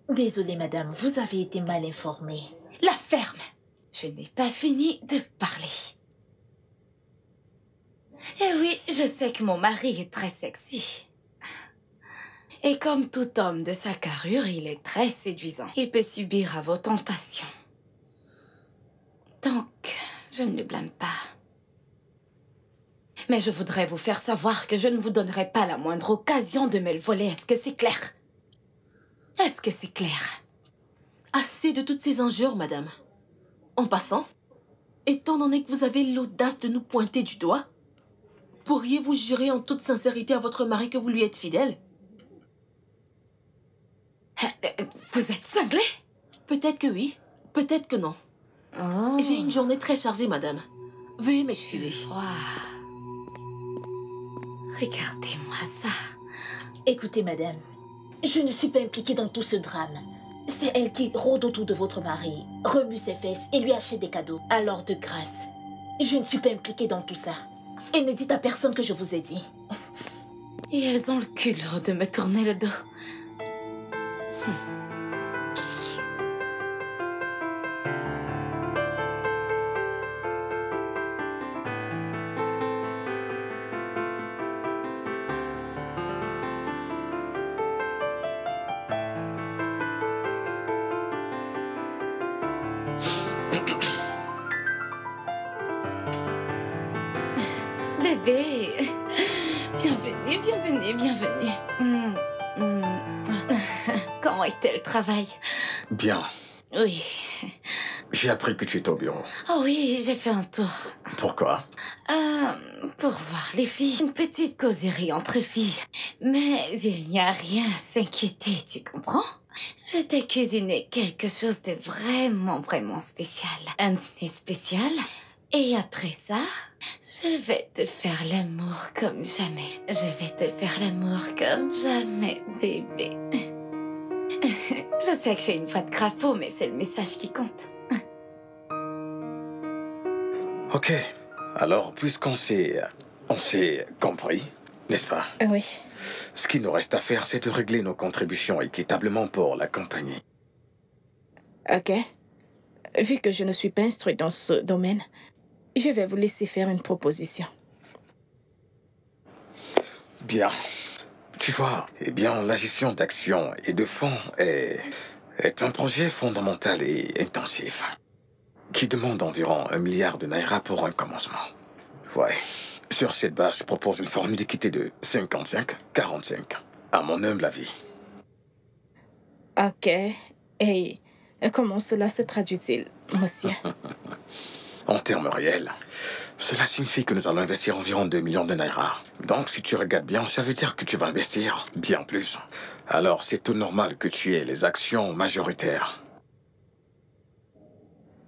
Désolée, madame, vous avez été mal informée. La ferme. Je n'ai pas fini de parler. Et oui, je sais que mon mari est très sexy. Et comme tout homme de sa carrure, il est très séduisant. Il peut subir à vos tentations. Donc, je ne le blâme pas. Mais je voudrais vous faire savoir que je ne vous donnerai pas la moindre occasion de me le voler. Est-ce que c'est clair? Est-ce que c'est clair? Assez de toutes ces injures, madame. En passant, étant donné que vous avez l'audace de nous pointer du doigt, pourriez-vous jurer en toute sincérité à votre mari que vous lui êtes fidèle? Vous êtes cinglé? Peut-être que oui, peut-être que non. Oh. J'ai une journée très chargée, madame. Veuillez m'excuser. Wow. Regardez-moi ça. Écoutez, madame, je ne suis pas impliquée dans tout ce drame. C'est elle qui rôde autour de votre mari, remue ses fesses et lui achète des cadeaux. Alors, de grâce, je ne suis pas impliquée dans tout ça. Et ne dites à personne que je vous ai dit. Et elles ont le culot de me tourner le dos. Bébé, bienvenue, bienvenue, bienvenue. Comment était le travail? Bien. Oui. J'ai appris que tu étais au bureau. Oh oui, j'ai fait un tour. Pourquoi? Pour voir les filles. Une petite causerie entre filles. Mais il n'y a rien à s'inquiéter, tu comprends? Je t'ai cuisiné quelque chose de vraiment, vraiment spécial. Un dîner spécial. Et après ça, je vais te faire l'amour comme jamais. Je vais te faire l'amour comme jamais, bébé. Je sais que j'ai une voix de crapaud, mais c'est le message qui compte. Ok. Alors, puisqu'on s'est On s'est compris, n'est-ce pas? Oui. Ce qu'il nous reste à faire, c'est de régler nos contributions équitablement pour la compagnie. Ok. Vu que je ne suis pas instruite dans ce domaine, je vais vous laisser faire une proposition. Bien. Tu vois, eh bien, la gestion d'actions et de fonds est un projet fondamental et intensif qui demande environ 1 milliard de naira pour un commencement. Ouais. Sur cette base, je propose une formule d'équité de 55-45, à mon humble avis. Ok. Et comment cela se traduit-il, monsieur? En termes réels, cela signifie que nous allons investir environ 2 millions de naira. Donc, si tu regardes bien, ça veut dire que tu vas investir bien plus. Alors, c'est tout normal que tu aies les actions majoritaires.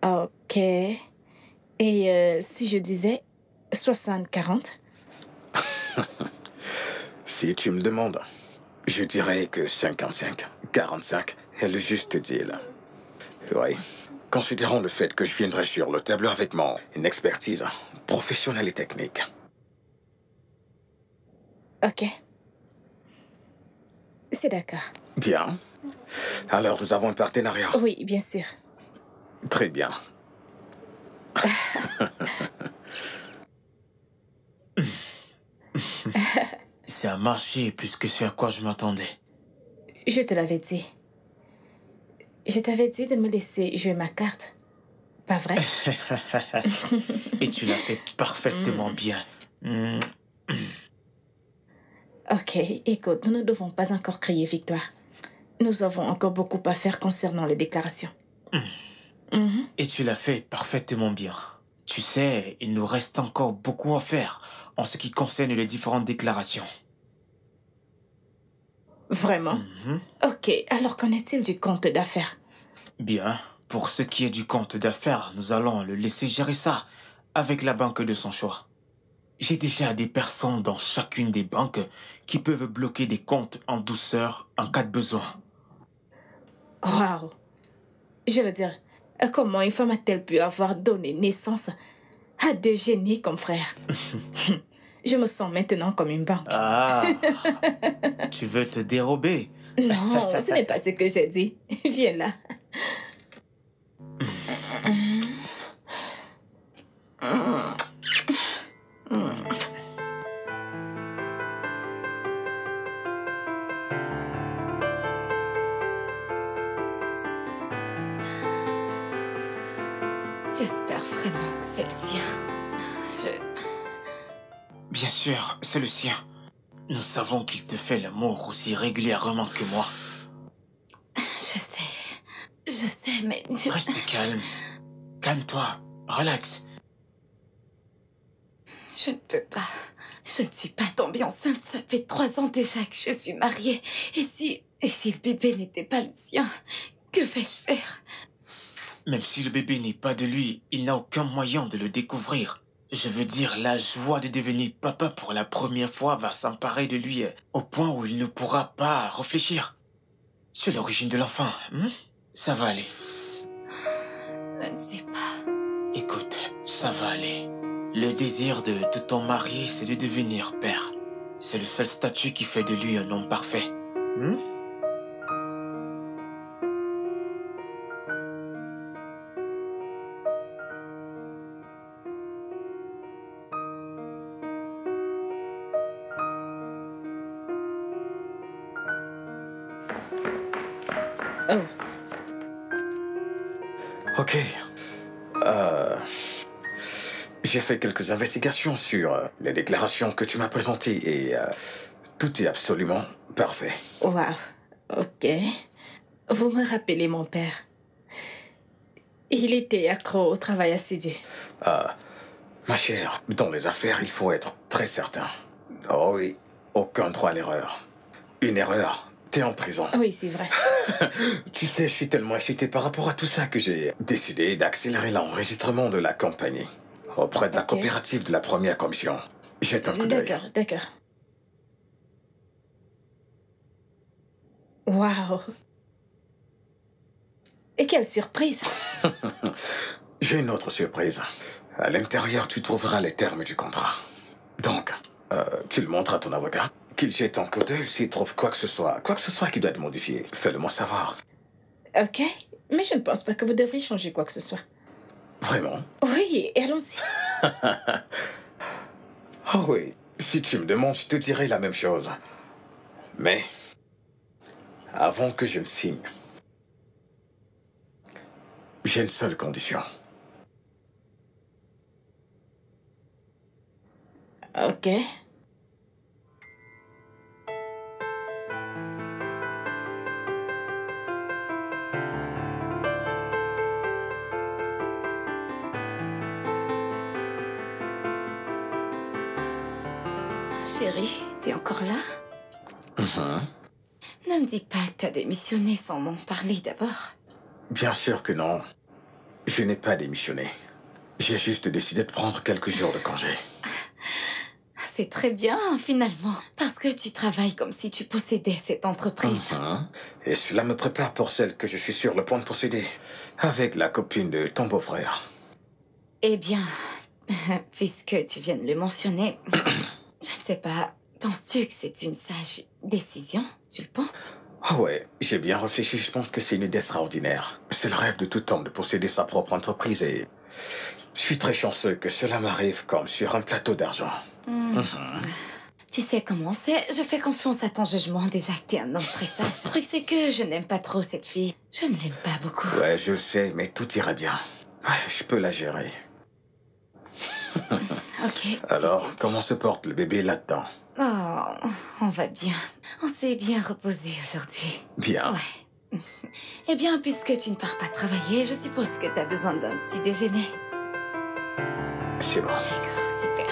Ok. Et si je disais 60-40? Si tu me demandes, je dirais que 55-45 est le juste deal. Oui. Considérons le fait que je viendrai sur le tableau avec une expertise professionnelle et technique. Ok. C'est d'accord. Bien. Alors, nous avons un partenariat. Oui, bien sûr. Très bien. C'est un marché plus que ce à quoi je m'attendais. Je te l'avais dit. Je t'avais dit de me laisser jouer ma carte. Pas vrai? Et tu l'as fait parfaitement bien. Ok, écoute, nous ne devons pas encore crier victoire. Nous avons encore beaucoup à faire concernant les déclarations. Et tu l'as fait parfaitement bien. Tu sais, il nous reste encore beaucoup à faire en ce qui concerne les différentes déclarations. Vraiment? Ok, alors qu'en est-il du compte d'affaires? Bien, pour ce qui est du compte d'affaires, nous allons le laisser gérer ça avec la banque de son choix. J'ai déjà des personnes dans chacune des banques qui peuvent bloquer des comptes en douceur en cas de besoin. Waouh! Je veux dire, comment une femme a-t-elle pu avoir donné naissance à deux génies comme frères? Je me sens maintenant comme une banque. Ah, tu veux te dérober? Non, ce n'est pas ce que j'ai dit. Viens là. J'espère vraiment que c'est le sien. Bien sûr, c'est le sien. Nous savons qu'il te fait l'amour aussi régulièrement que moi. Je sais, mais Reste calme. Calme-toi. Relax. je ne peux pas. Je ne suis pas tombée enceinte. Ça fait 3 ans déjà que je suis mariée. Et si le bébé n'était pas le sien, que vais-je faire? Même si le bébé n'est pas de lui, il n'a aucun moyen de le découvrir. Je veux dire, la joie de devenir papa pour la première fois va s'emparer de lui au point où il ne pourra pas réfléchir sur l'origine de l'enfant. Ça va aller. Je ne sais pas. Écoute, ça va aller. Le désir de ton mari, c'est de devenir père. C'est le seul statut qui fait de lui un homme parfait. Oh, Ok. J'ai fait quelques investigations sur les déclarations que tu m'as présentées et tout est absolument parfait. waouh. Ok. Vous me rappelez mon père. Il était accro au travail assidu. Ma chère, dans les affaires, il faut être très certain. Oh oui, aucun droit à l'erreur. Une erreur, t'es en prison. Oui, c'est vrai. Tu sais, je suis tellement excité par rapport à tout ça que j'ai décidé d'accélérer l'enregistrement de la compagnie auprès de la Ok. coopérative de la première commission. Jette un coup d'œil. D'accord, d'accord. Waouh. Et quelle surprise. J'ai une autre surprise. À l'intérieur, tu trouveras les termes du contrat. Donc, tu le montres à ton avocat. Qu'il jette un coup d'œil s'il trouve quoi que ce soit qui doit être modifié. Fais-le-moi savoir. Ok, mais je ne pense pas que vous devriez changer quoi que ce soit. Vraiment? Oui, allons-y. Ah oui, si tu me demandes, je te dirai la même chose. Mais, avant que je ne signe, j'ai une seule condition. Ok. Chérie, t'es encore là? Mhm. Ne me dis pas que t'as démissionné sans m'en parler d'abord. Bien sûr que non. Je n'ai pas démissionné. J'ai juste décidé de prendre quelques jours de congé. C'est très bien, finalement, parce que tu travailles comme si tu possédais cette entreprise. Mhm. Et cela me prépare pour celle que je suis sur le point de posséder, avec la copine de ton beau-frère. Eh bien, puisque tu viens de le mentionner, je ne sais pas, penses-tu que c'est une sage décision? Tu le penses? Ah ouais, j'ai bien réfléchi, je pense que c'est une idée extraordinaire. C'est le rêve de tout homme de posséder sa propre entreprise et je suis très chanceux que cela m'arrive comme sur un plateau d'argent. Tu sais comment c'est, je fais confiance à ton jugement, déjà que t'es un homme très sage. Le truc, c'est que je n'aime pas trop cette fille. Je ne l'aime pas beaucoup. Ouais, je le sais, mais tout ira bien. Ouais, je peux la gérer. Ok. Alors, c'est comment se porte le bébé là-dedans? Oh, on va bien. On s'est bien reposé aujourd'hui. Bien. Ouais. Eh bien, puisque tu ne pars pas travailler, je suppose que t'as besoin d'un petit déjeuner. C'est bon. D'accord, super.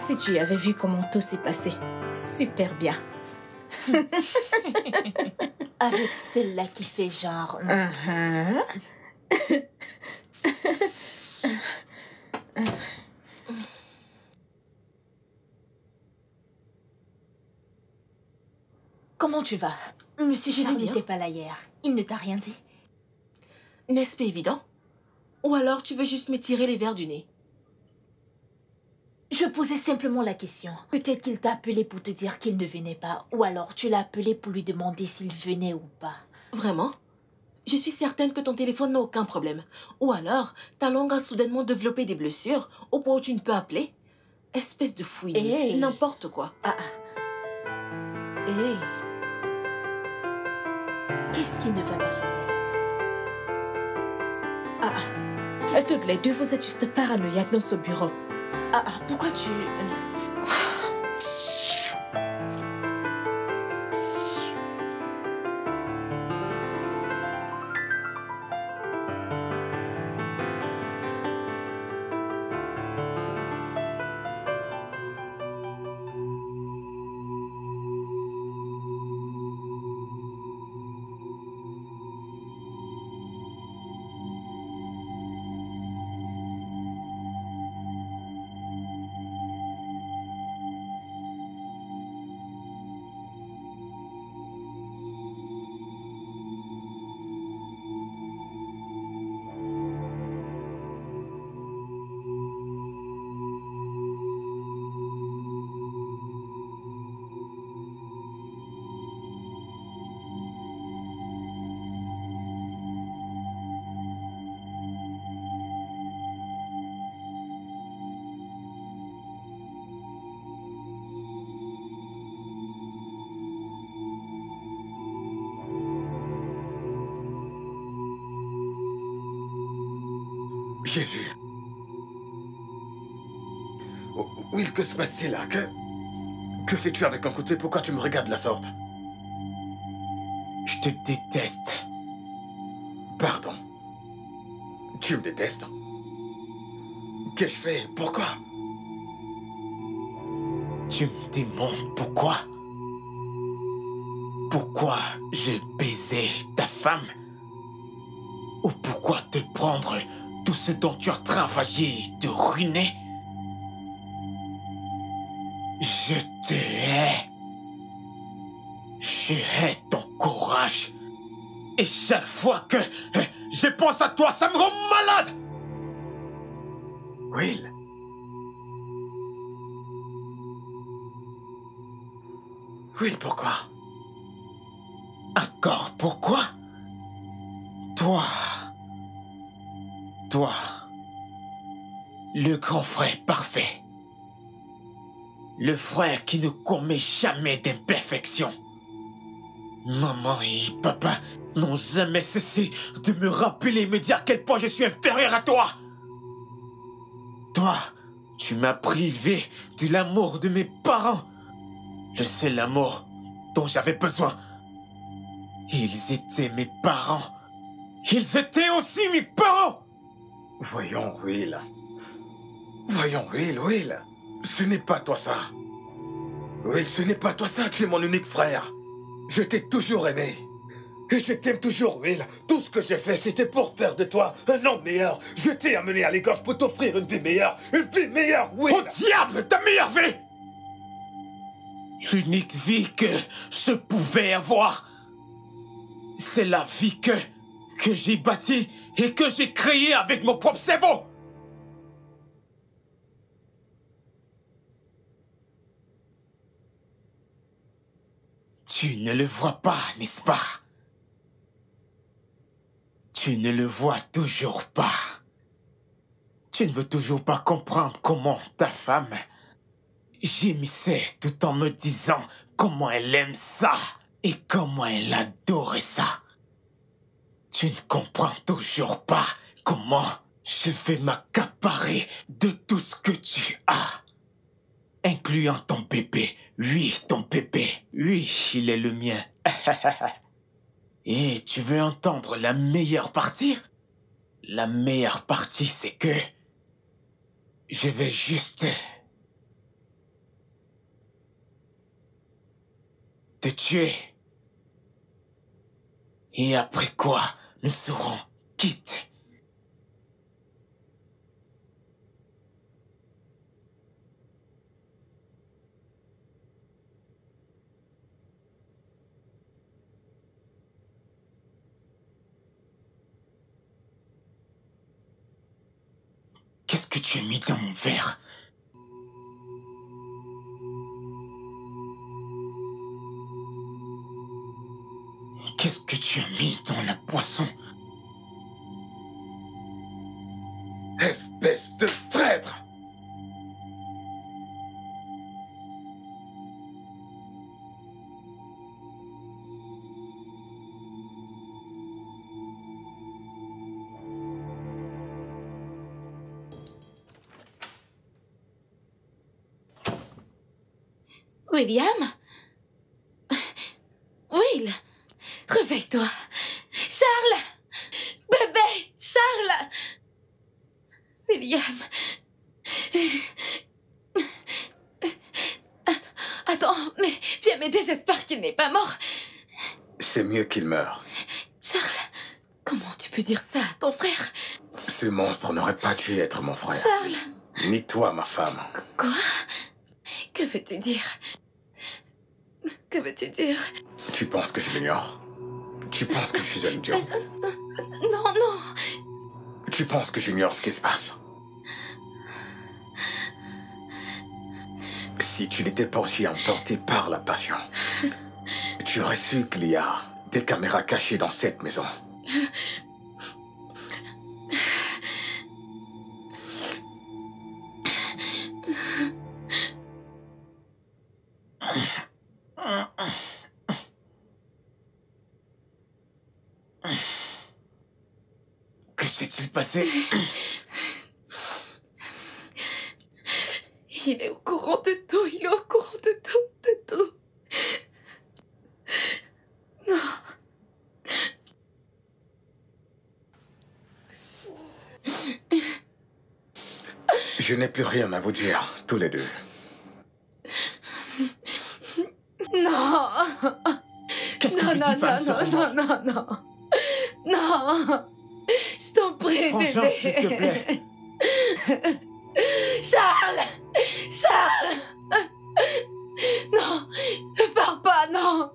Si tu avais vu comment tout s'est passé. Super bien. Avec celle-là qui fait genre... Comment tu vas? Monsieur Je vais Charles bien. n'était pas là hier. Il ne t'a rien dit? N'est-ce pas évident? Ou alors tu veux juste me tirer les verres du nez? Je posais simplement la question. Peut-être qu'il t'a appelé pour te dire qu'il ne venait pas. Ou alors tu l'as appelé pour lui demander s'il venait ou pas. Vraiment? Je suis certaine que ton téléphone n'a aucun problème. Ou alors, ta langue a soudainement développé des blessures au point où tu ne peux appeler? Espèce de fouineuse. Hey. N'importe quoi. Hé. Qu'est-ce qui ne va pas chez elle? Toutes les deux, vous êtes juste paranoïaques dans ce bureau. Pourquoi tu... Jésus. Will, que se passe-t-il là? Que fais-tu avec un couteau? Pourquoi tu me regardes de la sorte? Je te déteste. Pardon. Tu me détestes? Qu'ai-je fait? Pourquoi? Tu me demandes pourquoi? Pourquoi j'ai baisé ta femme? Ou pourquoi te prendre tout ce dont tu as travaillé et te ruiner? Je te Je hais ton courage. Et chaque fois que je pense à toi, ça me rend malade. Will. Will, pourquoi? Encore pourquoi? Toi, le grand frère parfait. Le frère qui ne commet jamais d'imperfection. Maman et papa n'ont jamais cessé de me rappeler et me dire à quel point je suis inférieur à toi. Toi, tu m'as privé de l'amour de mes parents. Le seul amour dont j'avais besoin. Ils étaient mes parents. Ils étaient aussi mes parents. Voyons, Will. Voyons, Will. Ce n'est pas toi ça. Will, ce n'est pas toi ça. Tu es mon unique frère. Je t'ai toujours aimé. Et je t'aime toujours, Will. Tout ce que j'ai fait, c'était pour faire de toi un homme meilleur. Je t'ai amené à l'Écosse pour t'offrir une vie meilleure. Une vie meilleure, Will. Au diable, ta meilleure vie! L'unique vie que je pouvais avoir. C'est la vie que j'ai bâtie et que j'ai créée avec mon propre cerveau. Tu ne le vois pas, n'est-ce pas? Tu ne le vois toujours pas. Tu ne veux toujours pas comprendre comment ta femme gémissait tout en me disant comment elle aime ça et comment elle adorait ça. Tu ne comprends toujours pas comment je vais m'accaparer de tout ce que tu as. Incluant ton bébé. Oui, ton bébé. Oui, il est le mien. Et tu veux entendre la meilleure partie? La meilleure partie, c'est que je vais juste te tuer. Et après quoi, nous serons quittes. Qu'est-ce que tu as mis dans mon verre? Qu'est-ce que tu as mis dans la boisson? Espèce de traître! William? Will? Réveille-toi. Charles! Bébé! Charles! William? Attends, mais viens m'aider, j'espère qu'il n'est pas mort. C'est mieux qu'il meure. Charles, comment tu peux dire ça à ton frère? Ce monstre n'aurait pas dû être mon frère. Charles! Ni toi, ma femme. Quoi? Que veux-tu dire? Que veux-tu dire? Tu penses que je l'ignore? Tu penses que je suis un idiot? Non, non. Tu penses que j'ignore ce qui se passe? Si tu n'étais pas aussi emporté par la passion, tu aurais su qu'il y a des caméras cachées dans cette maison. Que s'est-il passé? Il est au courant de tout, il est au courant de tout, de tout. Non. Je n'ai plus rien à vous dire, tous les deux. Non. Qu'est-ce que Non, tu non, dis pas non, non, non, non, non. Non. Je t'en prie, Franchement, bébé. s'il te plaît. Charles! Charles! Non! Ne pars pas, non!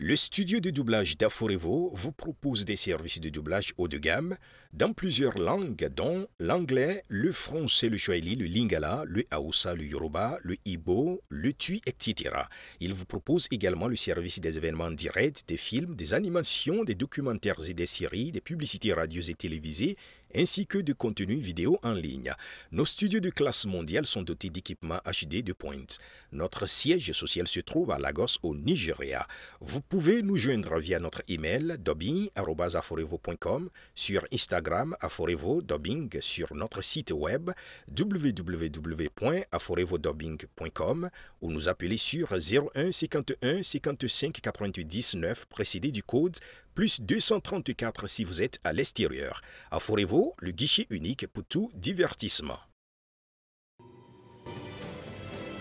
Le studio de doublage d'Aforevo vous propose des services de doublage haut de gamme dans plusieurs langues dont l'anglais, le français, le swahili, le lingala, le hausa, le yoruba, le igbo, le tui, etc. Il vous propose également le service des événements directs, des films, des animations, des documentaires et des séries, des publicités radio et télévisées, ainsi que de contenus vidéo en ligne. Nos studios de classe mondiale sont dotés d'équipements HD de pointe. Notre siège social se trouve à Lagos, au Nigeria. Vous pouvez nous joindre via notre email dubbing@aforevo.com, sur Instagram Aforevo Dubbing, sur notre site web www.aforevodubbing.com ou nous appeler sur 01 51 55 88 19 précédé du code plus 234 si vous êtes à l'extérieur. Aforevo, le guichet unique pour tout divertissement.